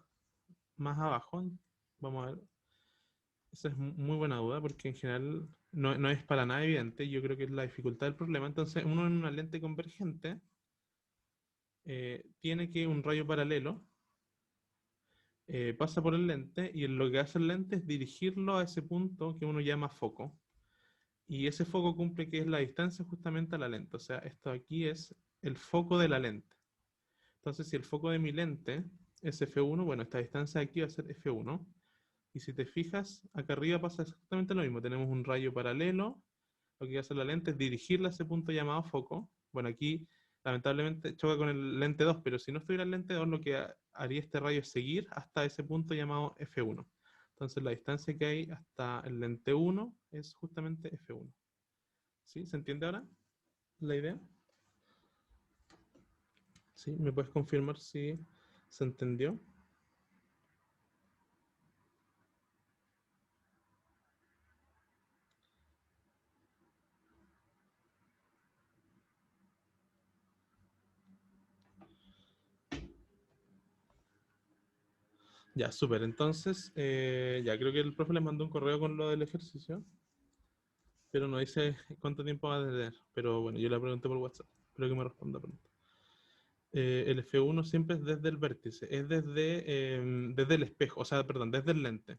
abajo. Vamos a ver. Esa es muy buena duda porque en general no es para nada evidente. Yo creo que es la dificultad del problema. Entonces uno en una lente convergente tiene que un rayo paralelo pasa por el lente y lo que hace el lente es dirigirlo a ese punto que uno llama foco. Y ese foco cumple que es la distancia justamente a la lente. O sea, esto aquí es el foco de la lente. Entonces, si el foco de mi lente es F1, bueno, esta distancia de aquí va a ser F1. Y si te fijas, acá arriba pasa exactamente lo mismo. Tenemos un rayo paralelo. Lo que hace la lente es dirigirla a ese punto llamado foco. Bueno, aquí lamentablemente choca con el lente 2, pero si no estuviera el lente 2, lo que haría este rayo es seguir hasta ese punto llamado F1. Entonces la distancia que hay hasta el lente 1 es justamente F1. ¿Sí? ¿Se entiende ahora la idea? ¿Sí? ¿Me puedes confirmar si se entendió? Ya, súper. Entonces, ya creo que el profe les mandó un correo con lo del ejercicio, pero no dice cuánto tiempo va a tener. Pero bueno, yo le pregunté por WhatsApp. Espero que me responda pronto. El F1 siempre es desde el vértice, es desde el espejo, o sea, perdón, desde el lente.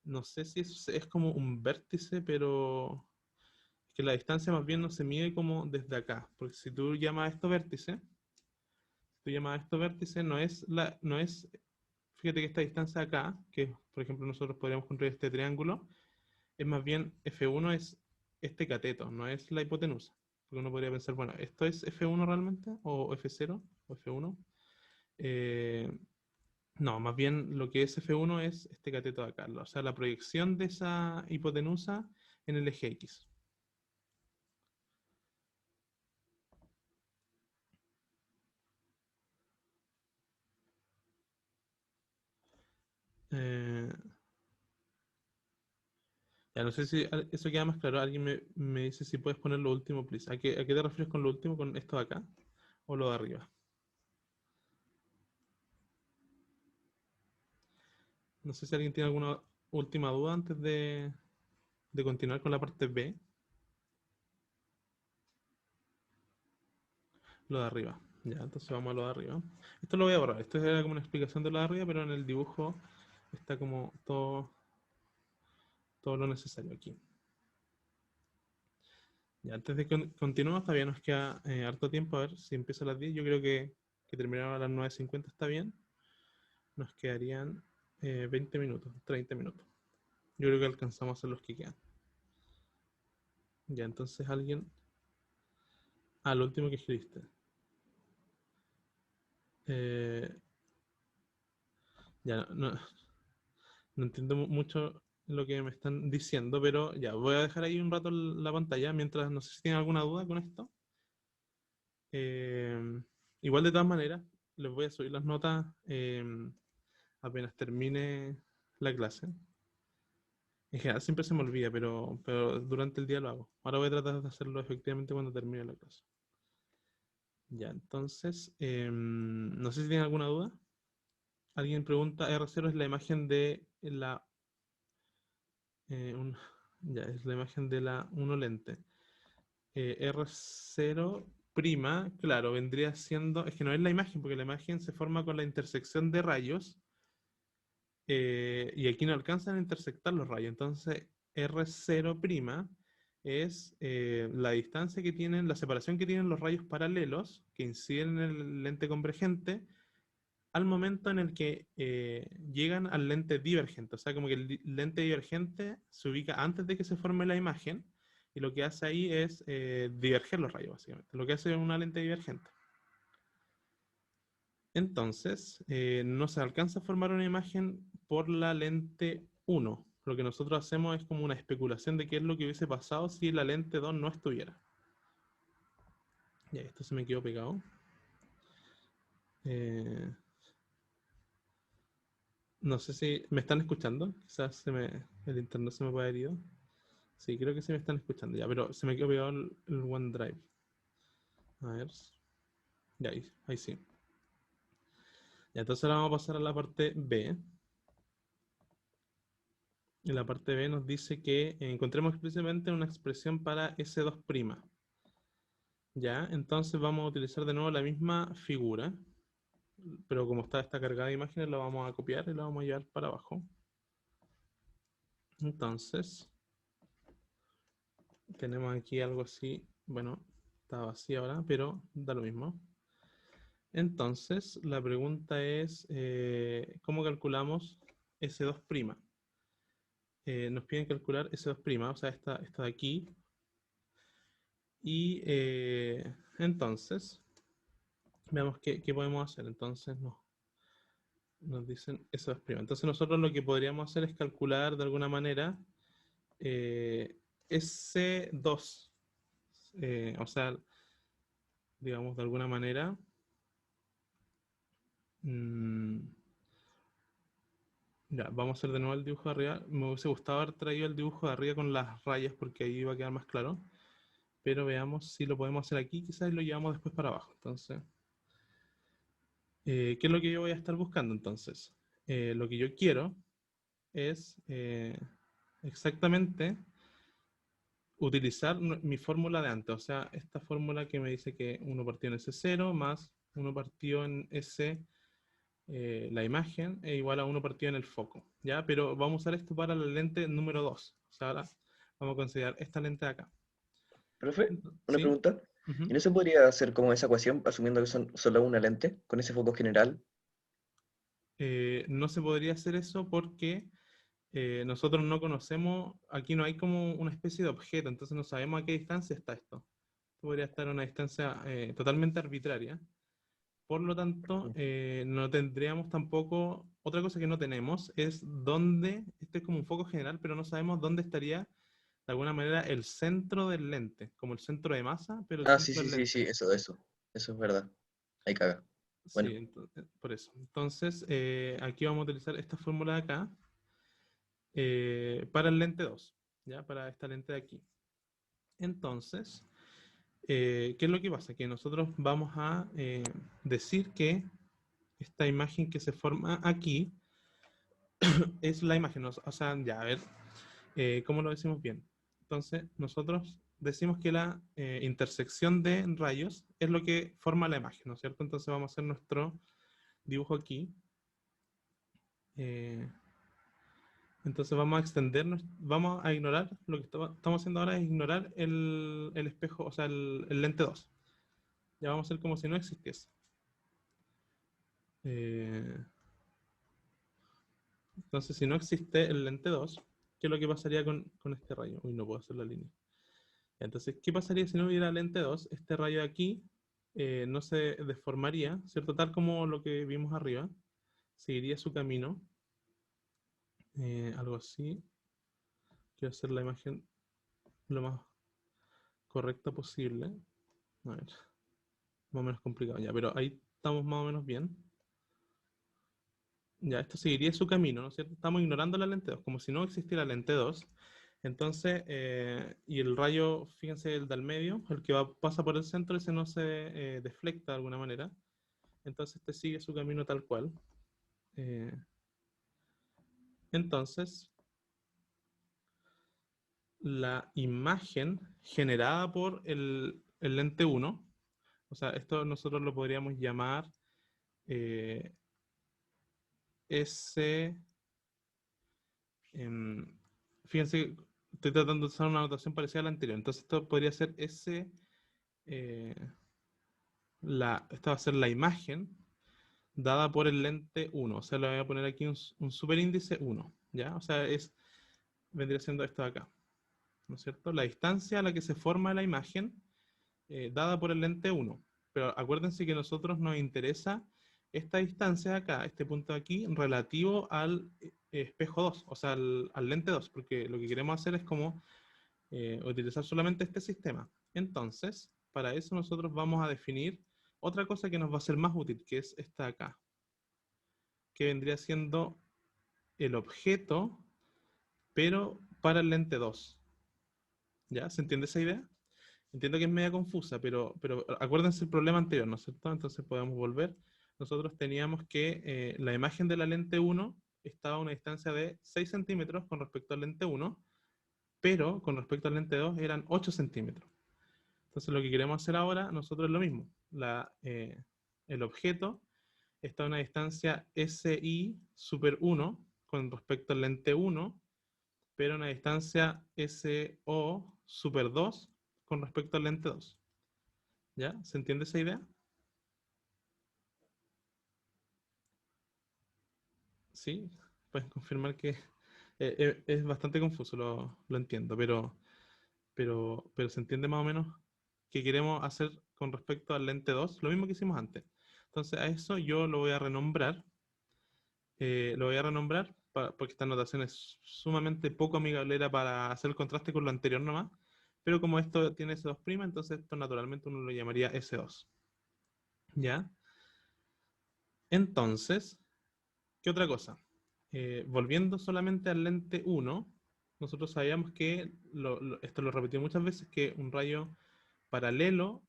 No sé si es como un vértice, pero es que la distancia más bien no se mide como desde acá, porque si tú llamas a esto vértice, no es, fíjate que esta distancia acá, que por ejemplo nosotros podríamos construir este triángulo, es más bien F1 es este cateto, no es la hipotenusa. Porque uno podría pensar, bueno, ¿esto es F1 realmente? ¿O F0? ¿O F1? Eh, no, más bien lo que es F1 es este cateto de acá, o sea, la proyección de esa hipotenusa en el eje X. Eh, ya no sé si eso queda más claro. Alguien me dice si puedes poner lo último, please. ¿A qué te refieres con lo último? ¿Con esto de acá? ¿O lo de arriba? No sé si alguien tiene alguna última duda antes de continuar con la parte B. Lo de arriba. Ya, entonces vamos a lo de arriba. Esto lo voy a borrar. Esto era como una explicación de lo de arriba, pero en el dibujo está como todo lo necesario aquí. Ya, antes de continuar, todavía nos queda harto tiempo. A ver si empieza a las 10. Yo creo que terminar a las 9:50 está bien. Nos quedarían 20 minutos, 30 minutos. Yo creo que alcanzamos a hacer los que quedan. Ya, entonces alguien. Ah, lo último que escribiste. Eh, ya, no entiendo mucho lo que me están diciendo, pero ya, voy a dejar ahí un rato la pantalla mientras no sé si tienen alguna duda con esto. Eh, igual de todas maneras, les voy a subir las notas apenas termine la clase. En general siempre se me olvida, pero durante el día lo hago. Ahora voy a tratar de hacerlo efectivamente cuando termine la clase. Ya, entonces, no sé si tienen alguna duda. Alguien pregunta, R0 es la imagen de la... ya, es la imagen de la 1 lente. R0 prima, claro, vendría siendo... Es que no es la imagen, porque la imagen se forma con la intersección de rayos. Y aquí no alcanzan a intersectar los rayos. Entonces, R0' es la distancia que tienen, la separación que tienen los rayos paralelos que inciden en el lente convergente al momento en el que llegan al lente divergente. O sea, como que el lente divergente se ubica antes de que se forme la imagen y lo que hace ahí es diverger los rayos, básicamente. Lo que hace una lente divergente. Entonces, no se alcanza a formar una imagen por la lente 1. Lo que nosotros hacemos es como una especulación de qué es lo que hubiese pasado si la lente 2 no estuviera. Ya, esto se me quedó pegado. Eh, no sé si me están escuchando. Quizás el internet se me puede haber ido. Sí, creo que sí me están escuchando ya, pero se me quedó pegado el OneDrive. A ver. Ya, ahí sí. Ya, entonces ahora vamos a pasar a la parte B. En la parte B nos dice que encontremos explícitamente una expresión para S2'. Ya, entonces vamos a utilizar de nuevo la misma figura, pero como está cargada de imágenes, la vamos a copiar y la vamos a llevar para abajo. Entonces, tenemos aquí algo así, bueno, está vacío ahora, pero da lo mismo. Entonces, la pregunta es, ¿cómo calculamos S2'? Nos piden calcular S2', o sea, esta de aquí. Y entonces, veamos qué podemos hacer. Entonces, nos dicen S2'. Entonces, nosotros lo que podríamos hacer es calcular de alguna manera S2. O sea, digamos de alguna manera. Ya, vamos a hacer de nuevo el dibujo de arriba. Me hubiese gustado haber traído el dibujo de arriba con las rayas porque ahí iba a quedar más claro. Pero veamos si lo podemos hacer aquí. Quizás lo llevamos después para abajo. Entonces, ¿qué es lo que yo voy a estar buscando entonces? Lo que yo quiero es exactamente utilizar mi fórmula de antes. O sea, esta fórmula que me dice que 1 partido en S0 más 1 partido en S, la imagen, es igual a 1 partido en el foco. ¿Ya? Pero vamos a usar esto para la lente número 2. O sea, ahora vamos a considerar esta lente de acá. Profe, una ¿Sí? pregunta. ¿Y Ujú. no se podría hacer como esa ecuación, asumiendo que son solo una lente, con ese foco general? No se podría hacer eso porque nosotros no conocemos, aquí no hay como una especie de objeto, entonces no sabemos a qué distancia está esto. Podría estar a una distancia totalmente arbitraria. Por lo tanto, no tendríamos tampoco, otra cosa que no tenemos es dónde, este es como un foco general, pero no sabemos dónde estaría de alguna manera el centro del lente, como el centro de masa, pero el Ah, sí, centro sí, del sí, lente. sí, eso es verdad. Ahí caga. Sí, Bueno, por eso. Entonces, aquí vamos a utilizar esta fórmula de acá para el lente 2, ¿ya? Para esta lente de aquí. Entonces, ¿qué es lo que pasa? Que nosotros vamos a decir que esta imagen que se forma aquí es la imagen, o sea, ya, a ver, ¿cómo lo decimos bien? Entonces, nosotros decimos que la intersección de rayos es lo que forma la imagen, ¿no es cierto? Entonces vamos a hacer nuestro dibujo aquí. Eh, entonces vamos a extendernos, vamos a ignorar, lo que estamos haciendo ahora es ignorar el espejo, o sea, el lente 2. Ya vamos a hacer como si no existiese. Eh, entonces, si no existe el lente 2, ¿qué es lo que pasaría con este rayo? Uy, no puedo hacer la línea. Entonces, ¿qué pasaría si no hubiera lente 2? Este rayo de aquí no se deformaría, ¿cierto? Tal como lo que vimos arriba. Seguiría su camino. Algo así. Quiero hacer la imagen lo más correcta posible. A ver, más o menos complicado ya, pero ahí estamos más o menos bien. Ya, esto seguiría su camino, ¿no es cierto? Estamos ignorando la lente 2, como si no existiera la lente 2. Entonces, y el rayo, fíjense, el del medio, el que pasa por el centro, ese no se deflecta de alguna manera. Entonces, este sigue su camino tal cual. Eh, entonces, la imagen generada por el lente 1, o sea, esto nosotros lo podríamos llamar eh, S. em, fíjense, estoy tratando de usar una notación parecida a la anterior. Entonces, esto podría ser S. eh, esta va a ser la imagen dada por el lente 1. O sea, le voy a poner aquí un superíndice 1. ¿Ya? O sea, vendría siendo esto de acá. ¿No es cierto? La distancia a la que se forma la imagen dada por el lente 1. Pero acuérdense que a nosotros nos interesa esta distancia de acá, este punto de aquí, relativo al espejo 2, o sea, al lente 2, porque lo que queremos hacer es como utilizar solamente este sistema. Entonces, para eso nosotros vamos a definir otra cosa que nos va a ser más útil, que es esta de acá, que vendría siendo el objeto, pero para el lente 2. ¿Ya? ¿Se entiende esa idea? Entiendo que es media confusa, pero acuérdense el problema anterior, ¿no es cierto? Entonces podemos volver. Nosotros teníamos que la imagen de la lente 1 estaba a una distancia de 6 centímetros con respecto al lente 1, pero con respecto al lente 2 eran 8 centímetros. Entonces lo que queremos hacer ahora, nosotros es lo mismo. El objeto está a una distancia SI super 1 con respecto al lente 1, pero a una distancia SO super 2 con respecto al lente 2. ¿Ya? ¿Se entiende esa idea? Sí, pueden confirmar que es bastante confuso, lo entiendo, pero se entiende más o menos qué queremos hacer con respecto al lente 2, lo mismo que hicimos antes. Entonces a eso yo lo voy a renombrar, porque esta notación es sumamente poco amigable, era para hacer el contraste con lo anterior nomás, pero como esto tiene S2', entonces esto naturalmente uno lo llamaría S2. ¿Ya? Entonces, ¿qué otra cosa? Volviendo solamente al lente 1, nosotros sabíamos que, esto lo repetí muchas veces, que un rayo paralelo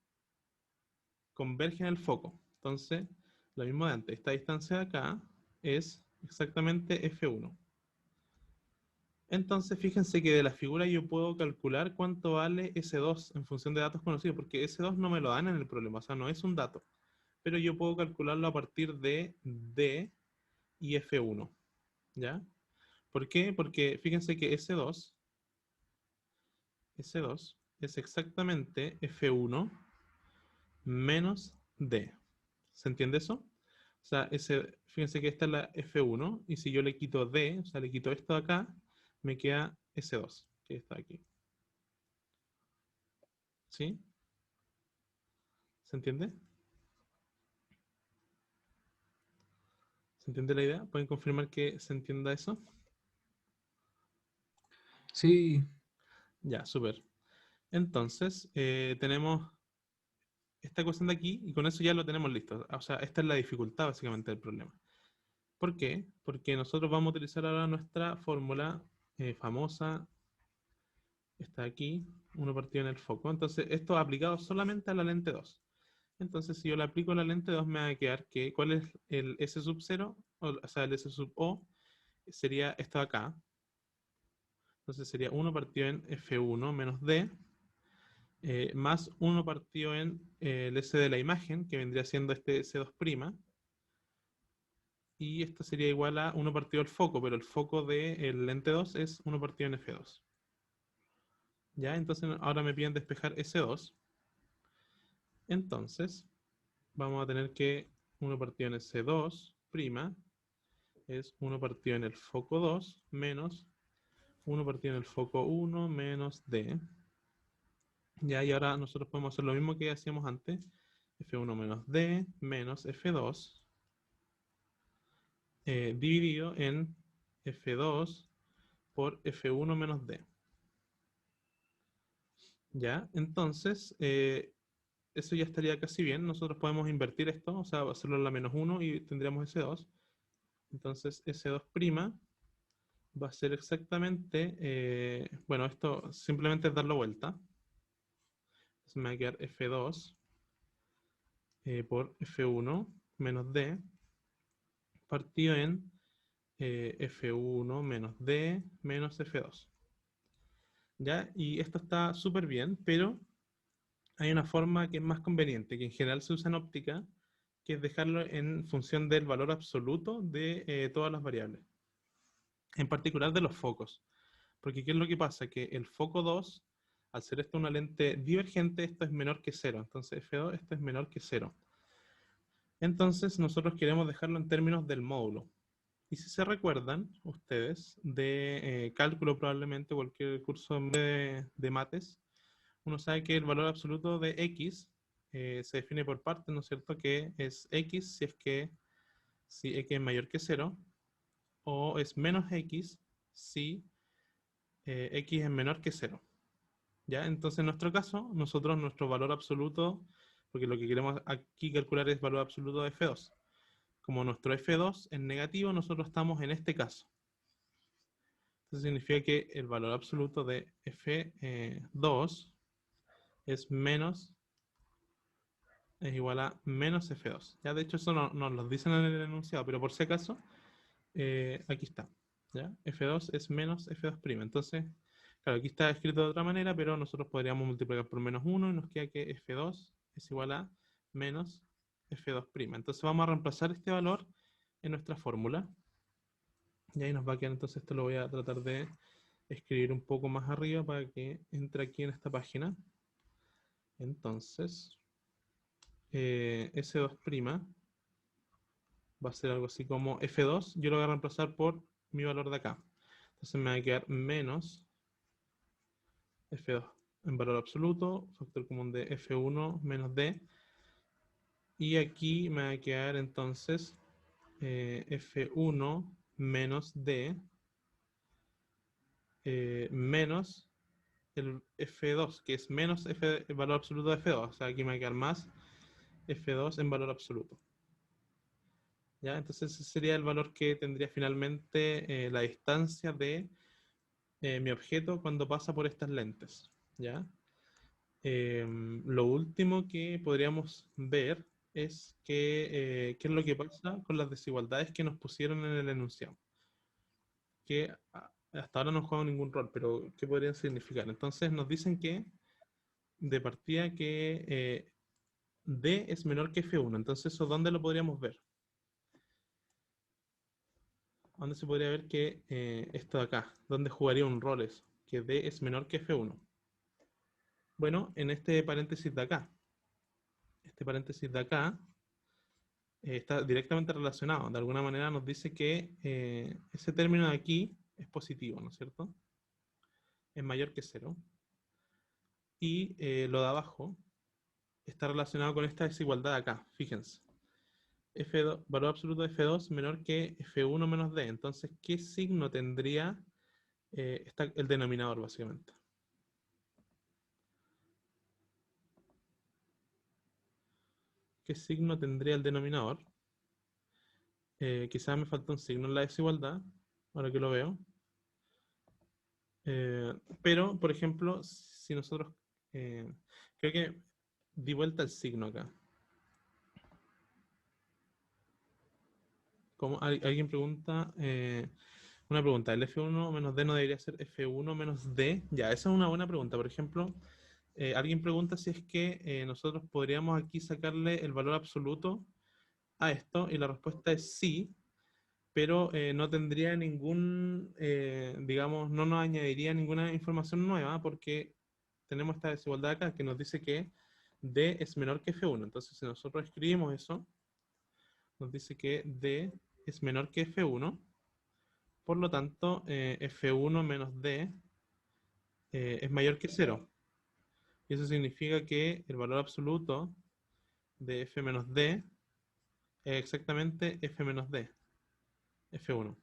converge en el foco. Entonces, lo mismo de antes, esta distancia de acá es exactamente F1. Entonces, fíjense que de la figura yo puedo calcular cuánto vale S2 en función de datos conocidos, porque S2 no me lo dan en el problema, o sea, no es un dato, pero yo puedo calcularlo a partir de D y F1, ¿ya? ¿Por qué? Porque fíjense que S2 es exactamente F1 menos D. ¿Se entiende eso? O sea, fíjense que esta es la F1 y si yo le quito D, o sea, le quito esto de acá, me queda S2, que está aquí. ¿Sí? ¿Se entiende? ¿Se entiende la idea? ¿Pueden confirmar que se entienda eso? Sí, Ya, súper. Entonces, tenemos esta cuestión de aquí y con eso ya lo tenemos listo. O sea, esta es la dificultad básicamente del problema. ¿Por qué? Porque nosotros vamos a utilizar ahora nuestra fórmula famosa, está aquí, 1 partido en el foco. Entonces, esto aplicado solamente a la lente 2. Entonces, si yo le aplico a la lente 2, me va a quedar que, ¿cuál es el S sub 0? O sea, el S sub O sería esto de acá. Entonces sería 1 partido en F1 menos D, más 1 partido en el S de la imagen, que vendría siendo este S2', y esto sería igual a 1 partido al foco, pero el foco del lente 2 es 1 partido en F2. ¿Ya? Entonces ahora me piden despejar S2. Entonces, vamos a tener que 1 partido en S2' es 1 partido en el foco 2 menos 1 partido en el foco 1 menos D. ¿Ya? Y ahora nosotros podemos hacer lo mismo que hacíamos antes. F1 menos D menos F2 dividido en F2 por F1 menos D. ¿Ya? Entonces, eso ya estaría casi bien. Nosotros podemos invertir esto, o sea, hacerlo en la menos 1 y tendríamos S2. Entonces, S2' va a ser exactamente, bueno, esto simplemente es darlo vuelta. Entonces me va a quedar F2 por F1 menos D partido en F1 menos D menos F2. ¿Ya? Y esto está súper bien, pero hay una forma que es más conveniente, que en general se usa en óptica, que es dejarlo en función del valor absoluto de todas las variables, en particular de los focos. Porque ¿qué es lo que pasa? Que el foco 2, al ser esto una lente divergente, esto es menor que 0. Entonces F2, esto es menor que 0. Entonces nosotros queremos dejarlo en términos del módulo. Y si se recuerdan ustedes de cálculo, probablemente cualquier curso de mates, uno sabe que el valor absoluto de x se define por partes, ¿no es cierto? Que es x si x es mayor que 0, o es menos x si x es menor que 0. ¿Ya? Entonces en nuestro caso, nosotros nuestro valor absoluto, porque lo que queremos aquí calcular es valor absoluto de F2. Como nuestro F2 es negativo, nosotros estamos en este caso. Eso significa que el valor absoluto de F2 es igual a menos F2. Ya, de hecho, eso no, nos lo dicen en el enunciado, pero por si acaso, aquí está. ¿Ya? F2 es menos F2'. Entonces, claro, aquí está escrito de otra manera, pero nosotros podríamos multiplicar por menos 1 y nos queda que F2 es igual a menos F2'. Entonces vamos a reemplazar este valor en nuestra fórmula. Y ahí nos va a quedar, entonces esto lo voy a tratar de escribir un poco más arriba para que entre aquí en esta página. Entonces, S2' va a ser algo así como F2, yo lo voy a reemplazar por mi valor de acá. Entonces me va a quedar menos F2 en valor absoluto, factor común de F1 menos D. Y aquí me va a quedar entonces F1 menos D menos el F2, que es menos el valor absoluto de F2. O sea, aquí me va a quedar más F2 en valor absoluto. ¿Ya? Entonces ese sería el valor que tendría finalmente la distancia de mi objeto cuando pasa por estas lentes. ¿Ya? Lo último que podríamos ver es qué es lo que pasa con las desigualdades que nos pusieron en el enunciado. Que hasta ahora no juegan ningún rol, pero ¿qué podrían significar? Entonces nos dicen que de partida que D es menor que F1. Entonces, ¿eso dónde lo podríamos ver? ¿Dónde se podría ver que esto de acá? ¿Dónde jugaría un rol eso? Que D es menor que F1. Bueno, en este paréntesis de acá. Este paréntesis de acá está directamente relacionado. De alguna manera nos dice que ese término de aquí es positivo, ¿no es cierto? Es mayor que 0. Y lo de abajo está relacionado con esta desigualdad de acá. Fíjense. F2, valor absoluto de F2 menor que F1 menos D. Entonces, ¿qué signo tendría el denominador, básicamente? ¿Qué signo tendría el denominador? Quizás me falta un signo en la desigualdad, ahora que lo veo. Pero, por ejemplo, si nosotros... creo que di vuelta el signo acá. Como alguien pregunta... una pregunta, ¿el F1 menos D no debería ser F1 menos D? Ya, esa es una buena pregunta. Por ejemplo, alguien pregunta si es que nosotros podríamos aquí sacarle el valor absoluto a esto, y la respuesta es sí, pero no tendría ningún, digamos, no nos añadiría ninguna información nueva porque tenemos esta desigualdad acá que nos dice que D es menor que F1. Entonces, si nosotros escribimos eso, nos dice que D es menor que F1. Por lo tanto, F1 menos D es mayor que 0. Y eso significa que el valor absoluto de F menos D es exactamente F menos D, F1.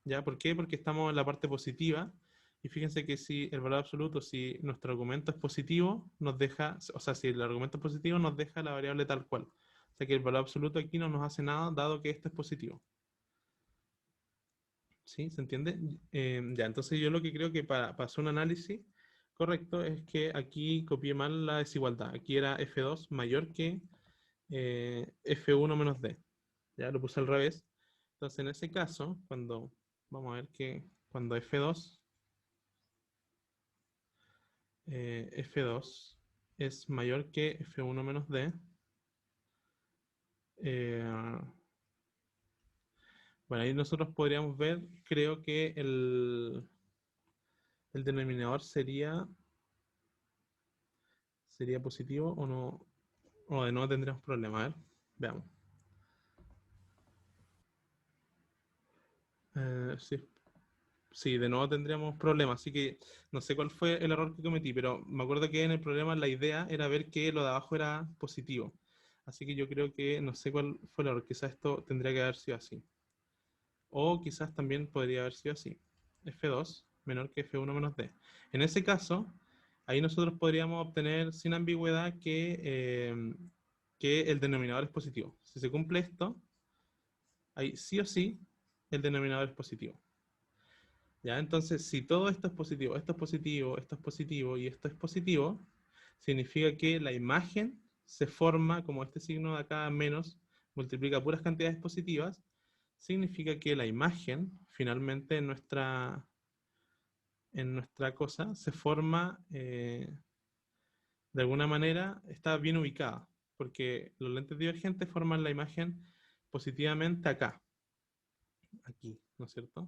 ¿Ya? ¿Por qué? Porque estamos en la parte positiva. Y fíjense que si el valor absoluto, si nuestro argumento es positivo, nos deja, o sea, si el argumento es positivo, nos deja la variable tal cual. O sea que el valor absoluto aquí no nos hace nada, dado que esto es positivo. ¿Sí? ¿Se entiende? Ya, entonces yo lo que creo que para hacer un análisis correcto es que aquí copié mal la desigualdad. Aquí era F2 mayor que F1 menos D. Ya lo puse al revés. Entonces en ese caso, vamos a ver que cuando F2 es mayor que F1 menos D, eh, bueno, ahí nosotros podríamos ver, creo que el denominador sería positivo o no, o de nuevo tendríamos problemas. A ver, veamos. Sí, sí, de nuevo tendríamos problemas, así que no sé cuál fue el error que cometí, pero me acuerdo que en el problema la idea era ver que lo de abajo era positivo. Así que yo creo que no sé cuál fue el error, quizás esto tendría que haber sido así. O quizás también podría haber sido así. F2 menor que F1 menos D. En ese caso, ahí nosotros podríamos obtener sin ambigüedad que el denominador es positivo. Si se cumple esto, ahí sí o sí el denominador es positivo. ¿Ya? Entonces, si todo esto es positivo, esto es positivo, esto es positivo y esto es positivo, significa que la imagen se forma, como este signo de acá menos multiplica puras cantidades positivas, significa que la imagen finalmente en nuestra cosa se forma de alguna manera, está bien ubicada, porque los lentes divergentes forman la imagen positivamente acá, aquí, ¿no es cierto?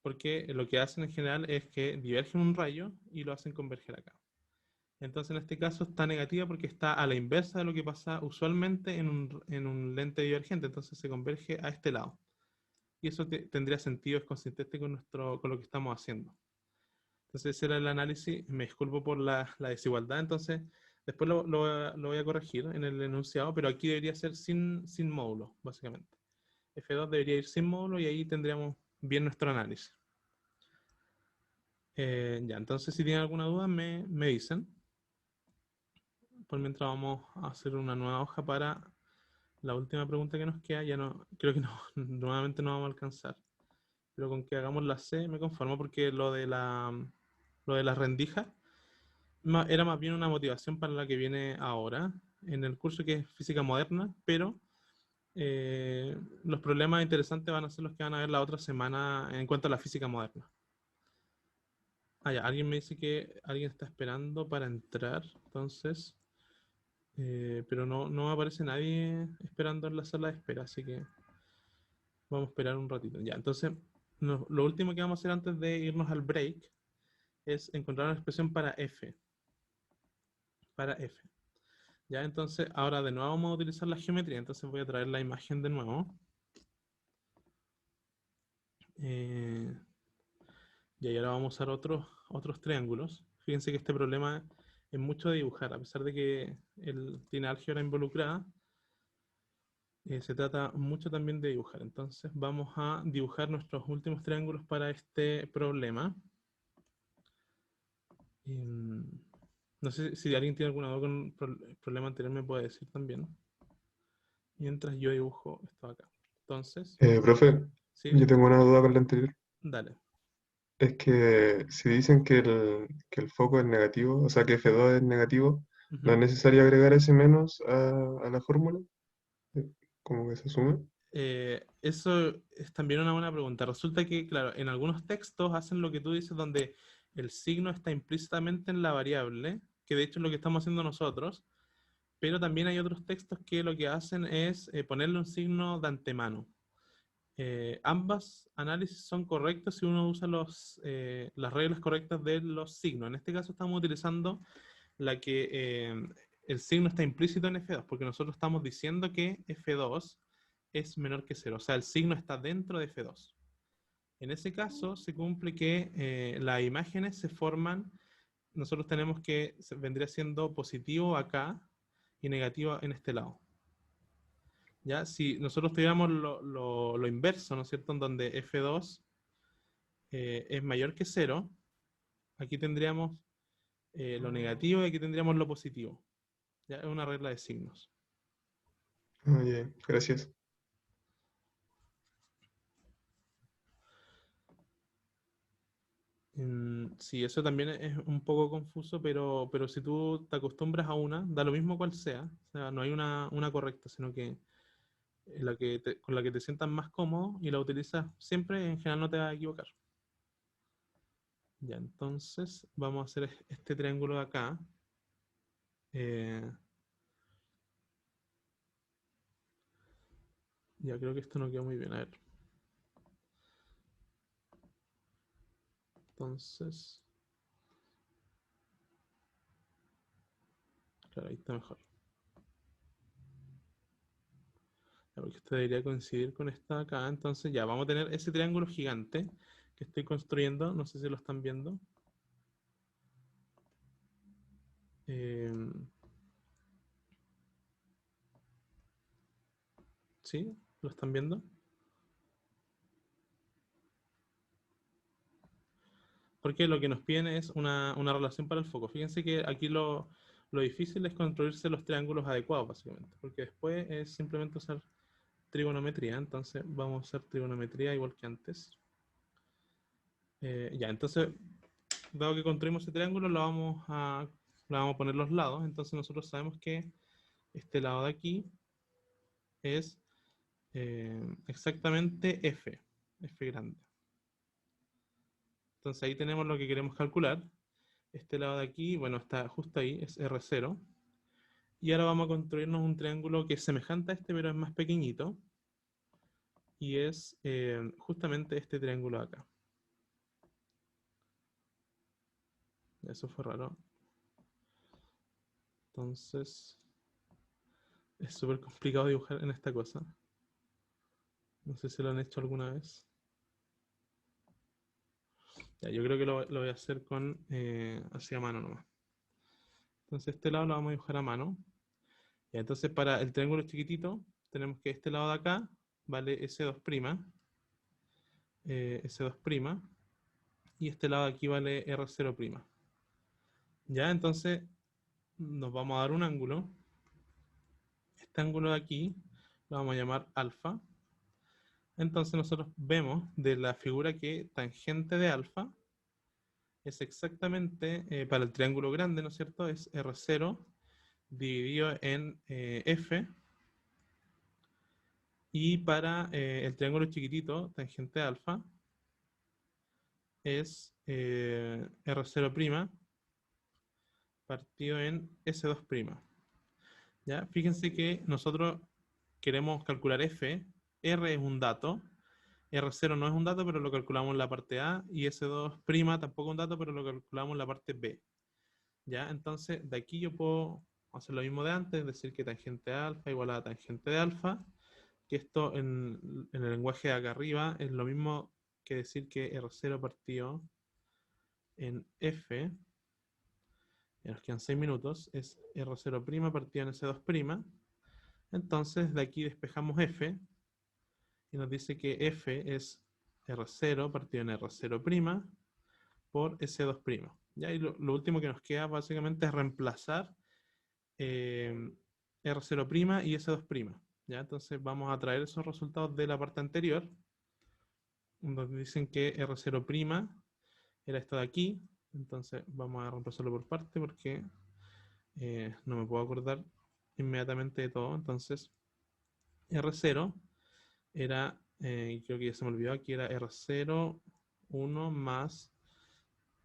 Porque lo que hacen en general es que divergen un rayo y lo hacen converger acá. Entonces en este caso está negativa porque está a la inversa de lo que pasa usualmente en un lente divergente, entonces se converge a este lado. Y eso tendría sentido, es consistente con lo que estamos haciendo. Entonces ese era el análisis, me disculpo por la desigualdad, entonces después lo voy a corregir en el enunciado, pero aquí debería ser sin módulo, básicamente. F2 debería ir sin módulo y ahí tendríamos bien nuestro análisis. Ya, entonces si tienen alguna duda me dicen. Por mientras vamos a hacer una nueva hoja para la última pregunta que nos queda. Ya no, creo que no, nuevamente no vamos a alcanzar. Pero con que hagamos la C me conformo porque lo de las rendijas era más bien una motivación para la que viene ahora en el curso, que es física moderna, pero los problemas interesantes van a ser los que van a ver la otra semana en cuanto a la física moderna. Ah, ya, alguien me dice que alguien está esperando para entrar, entonces, pero no aparece nadie esperando en la sala de espera, así que vamos a esperar un ratito. Ya, entonces, lo último que vamos a hacer antes de irnos al break es encontrar una expresión para f. Para f. Ya, entonces, ahora de nuevo vamos a utilizar la geometría, entonces voy a traer la imagen de nuevo. Y ahora vamos a usar otros triángulos. Fíjense que este problema es mucho de dibujar, a pesar de que él tiene álgebra involucrada, se trata mucho también de dibujar. Entonces vamos a dibujar nuestros últimos triángulos para este problema. No sé si alguien tiene alguna duda con el problema anterior, me puede decir también. Mientras yo dibujo esto acá. Entonces, Profe, ¿sí? yo tengo una duda con la anterior. Dale. Es que si dicen que el foco es negativo, o sea que F2 es negativo, ¿no es Ujú. necesario agregar ese menos a la fórmula? ¿Cómo que se asume? Eso es también una buena pregunta. Resulta que, claro, en algunos textos hacen lo que tú dices, donde el signo está implícitamente en la variable, que de hecho es lo que estamos haciendo nosotros, pero también hay otros textos que lo que hacen es ponerle un signo de antemano. Ambas análisis son correctos si uno usa las reglas correctas de los signos. En este caso estamos utilizando la que el signo está implícito en F2, porque nosotros estamos diciendo que F2 es menor que 0, o sea, el signo está dentro de F2. En ese caso se cumple que las imágenes se forman, nosotros tenemos que vendría siendo positivo acá y negativo en este lado. ¿Ya? Si nosotros tuviéramos lo inverso, ¿no es cierto?, en donde F2 es mayor que 0, aquí tendríamos lo negativo y aquí tendríamos lo positivo. ¿Ya? Es una regla de signos. Ah, ya, gracias. Sí, eso también es un poco confuso, pero si tú te acostumbras a una, da lo mismo cual sea, o sea, no hay una correcta, sino que con la que te sientas más cómodo y la utilizas siempre, en general no te vas a equivocar. Ya, entonces vamos a hacer este triángulo de acá. Ya creo que esto no quedó muy bien, a ver. Entonces, claro, ahí está mejor. Ya, porque esto debería coincidir con esta de acá. Entonces ya, vamos a tener ese triángulo gigante que estoy construyendo. No sé si lo están viendo. ¿Sí? ¿Lo están viendo? Porque lo que nos piden es una relación para el foco. Fíjense que aquí lo difícil es construirse los triángulos adecuados, básicamente. Porque después es simplemente usar trigonometría. Entonces vamos a usar trigonometría igual que antes. Ya, entonces, dado que construimos ese triángulo, le vamos a poner los lados. Entonces nosotros sabemos que este lado de aquí es exactamente F grande. Entonces ahí tenemos lo que queremos calcular. Este lado de aquí, bueno, está justo ahí, es R0. Y ahora vamos a construirnos un triángulo que es semejante a este, pero es más pequeñito. Y es justamente este triángulo de acá. Eso fue raro. Entonces, es súper complicado dibujar en esta cosa. No sé si lo han hecho alguna vez. Ya, yo creo que lo voy a hacer con así a mano nomás. Entonces este lado lo vamos a dibujar a mano. Ya, entonces para el triángulo chiquitito, tenemos que este lado de acá vale S2', S2', y este lado de aquí vale R0'. Ya, entonces nos vamos a dar un ángulo. Este ángulo de aquí lo vamos a llamar alfa. Entonces nosotros vemos de la figura que tangente de alfa es exactamente, para el triángulo grande, ¿no es cierto? Es R0 dividido en F. Y para el triángulo chiquitito, tangente de alfa, es R0' partido en S2'. ¿Ya? Fíjense que nosotros queremos calcular F. R es un dato. R0 no es un dato, pero lo calculamos en la parte A. Y S2' tampoco es un dato, pero lo calculamos en la parte B. ¿Ya? Entonces, de aquí yo puedo hacer lo mismo de antes, decir que tangente de alfa igual a tangente de alfa. Que esto en el lenguaje de acá arriba es lo mismo que decir que R0 partido en F, ya nos quedan 6 minutos, es R0' partido en S2'. Entonces de aquí despejamos F y nos dice que F es R0 partido en R0' por S2'. ¿Ya? Y lo último que nos queda básicamente es reemplazar R0' y S2'. ¿Ya? Entonces vamos a traer esos resultados de la parte anterior, donde dicen que R0' era esto de aquí. Entonces vamos a reemplazarlo por parte porque no me puedo acordar inmediatamente de todo. Entonces R0 era, creo que ya se me olvidó, aquí era R0, 1 más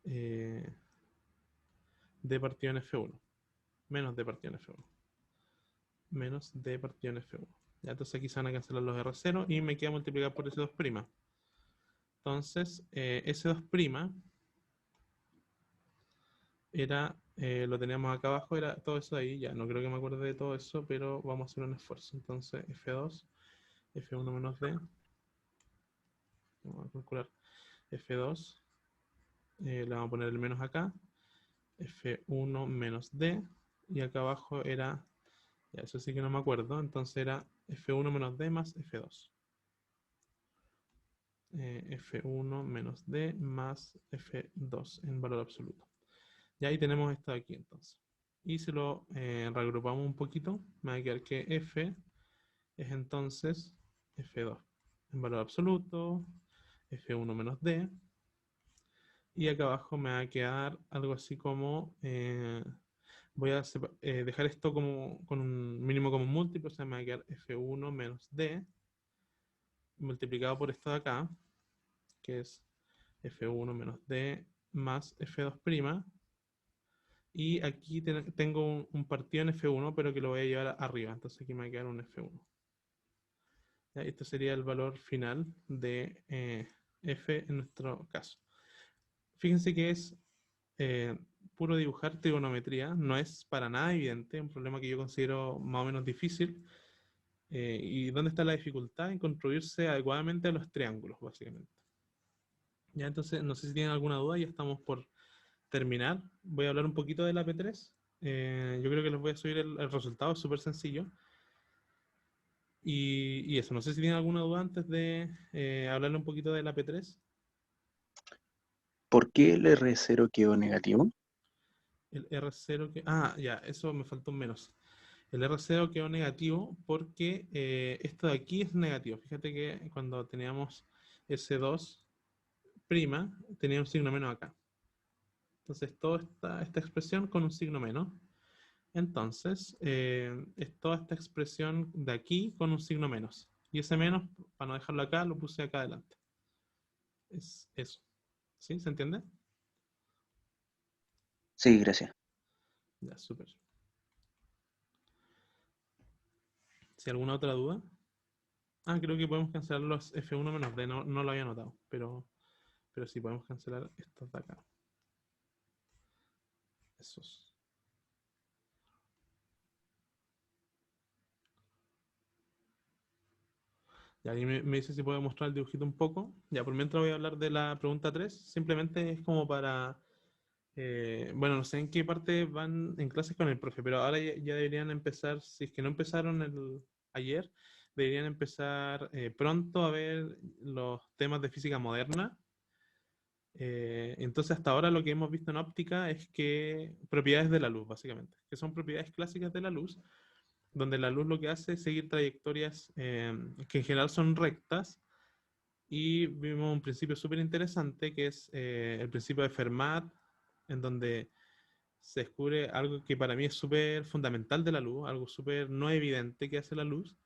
D partido en F1, menos D partido en F1, menos D partido en F1. Ya, entonces aquí se van a cancelar los R0 y me queda multiplicar por S2'. Entonces S2' era, lo teníamos acá abajo, era todo eso de ahí, ya no creo que me acuerde de todo eso, pero vamos a hacer un esfuerzo. Entonces F2, F1 menos D, vamos a calcular F2, le vamos a poner el menos acá, F1 menos D, y acá abajo era, ya eso sí que no me acuerdo, entonces era F1 menos D más F2. F1 menos D más F2 en valor absoluto. Y ahí tenemos esto de aquí entonces. Y si lo reagrupamos un poquito, me va a quedar que F es entonces F2 en valor absoluto, F1 menos D. Y acá abajo me va a quedar algo así como, voy a dejar esto como con un mínimo común múltiplo, o sea, me va a quedar F1 menos D multiplicado por esto de acá, que es F1 menos D más F2'. Y aquí tengo un partido en F1, pero que lo voy a llevar arriba. Entonces aquí me va a quedar un F1. ¿Ya? Esto sería el valor final de F en nuestro caso. Fíjense que es puro dibujar trigonometría. No es para nada evidente. Un problema que yo considero más o menos difícil. ¿Y dónde está la dificultad? En construirse adecuadamente a los triángulos, básicamente. Ya, entonces, no sé si tienen alguna duda. Ya estamos por terminar. Voy a hablar un poquito de la P3. Yo creo que les voy a subir el resultado, es súper sencillo. Y eso, no sé si tienen alguna duda antes de hablarle un poquito de la P3. ¿Por qué el R0 quedó negativo? El R0 que... Ah, ya, eso me faltó un menos. El R0 quedó negativo porque esto de aquí es negativo. Fíjate que cuando teníamos S2', tenía un signo menos acá. Entonces, toda esta expresión con un signo menos. Entonces, es toda esta expresión de aquí con un signo menos. Y ese menos, para no dejarlo acá, lo puse acá adelante. Es eso. ¿Sí? ¿Se entiende? Sí, gracias. Ya, súper. ¿Si alguna otra duda? Ah, creo que podemos cancelar los F1 menos D. No lo había notado, pero sí podemos cancelar estos de acá. Esos. Y ahí me dice si puedo mostrar el dibujito un poco. Ya, por mientras voy a hablar de la pregunta 3. Simplemente es como para... bueno, no sé en qué parte van en clases con el profe, pero ahora ya deberían empezar, si es que no empezaron ayer, deberían empezar pronto a ver los temas de física moderna. Entonces, hasta ahora lo que hemos visto en óptica es que propiedades de la luz, básicamente, que son propiedades clásicas de la luz, donde la luz lo que hace es seguir trayectorias que en general son rectas, y vimos un principio súper interesante que es el principio de Fermat, en donde se descubre algo que para mí es súper fundamental de la luz, algo súper no evidente que hace la luz,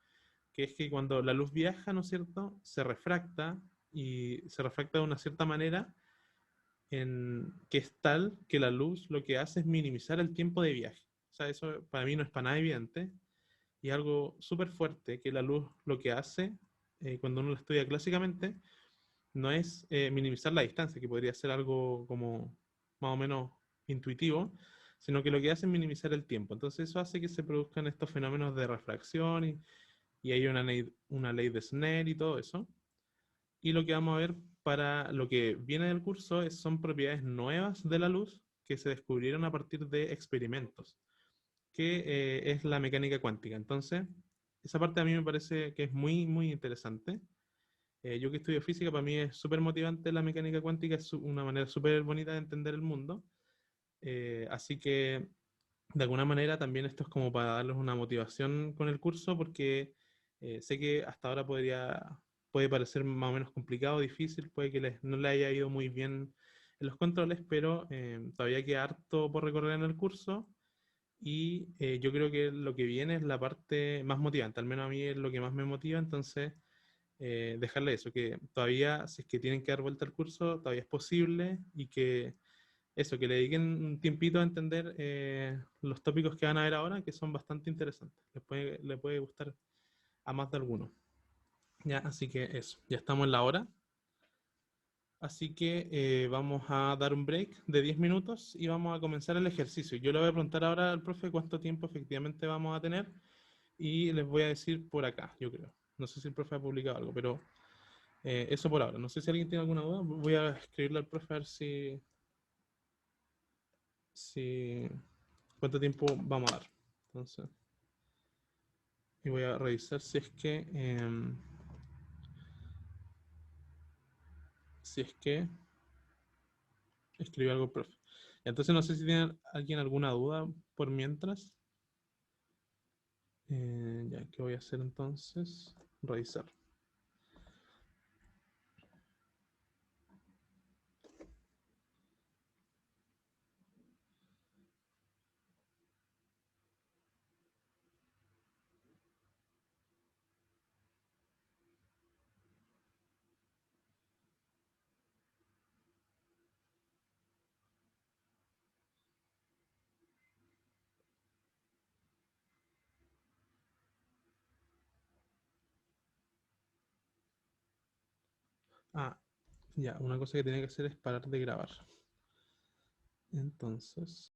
que es que cuando la luz viaja, ¿no es cierto?, se refracta, y se refracta de una cierta manera que es tal que la luz lo que hace es minimizar el tiempo de viaje. O sea, eso para mí no es para nada evidente, y algo súper fuerte que la luz lo que hace, cuando uno la estudia clásicamente, no es minimizar la distancia, que podría ser algo como más o menos intuitivo, sino que lo que hace es minimizar el tiempo. Entonces eso hace que se produzcan estos fenómenos de refracción, y hay una ley de Snell y todo eso. Y lo que vamos a ver para lo que viene del curso son propiedades nuevas de la luz que se descubrieron a partir de experimentos, que es la mecánica cuántica. Entonces, esa parte a mí me parece que es muy, muy interesante. Yo que estudio física, para mí es súper motivante la mecánica cuántica, es una manera súper bonita de entender el mundo. Así que, de alguna manera, también esto es como para darles una motivación con el curso, porque sé que hasta ahora puede parecer más o menos complicado, difícil, puede que no les haya ido muy bien en los controles, pero todavía queda harto por recorrer en el curso. Y yo creo que lo que viene es la parte más motivante, al menos a mí es lo que más me motiva. Entonces dejarle eso, que todavía, si es que tienen que dar vuelta al curso, todavía es posible, y que eso, que le dediquen un tiempito a entender los tópicos que van a ver ahora, que son bastante interesantes. Le puede gustar a más de alguno. Ya, así que eso, ya estamos en la hora. Así que vamos a dar un break de 10 minutos y vamos a comenzar el ejercicio. Yo le voy a preguntar ahora al profe cuánto tiempo efectivamente vamos a tener, y les voy a decir por acá, yo creo. No sé si el profe ha publicado algo, pero eso por ahora. No sé si alguien tiene alguna duda. Voy a escribirle al profe a ver si cuánto tiempo vamos a dar. Entonces, y voy a revisar si es que escribió algo el profe. Entonces no sé si tiene alguien alguna duda por mientras. Ya, ¿qué voy a hacer entonces? Revisar. Ah, ya, una cosa que tenía que hacer es parar de grabar. Entonces,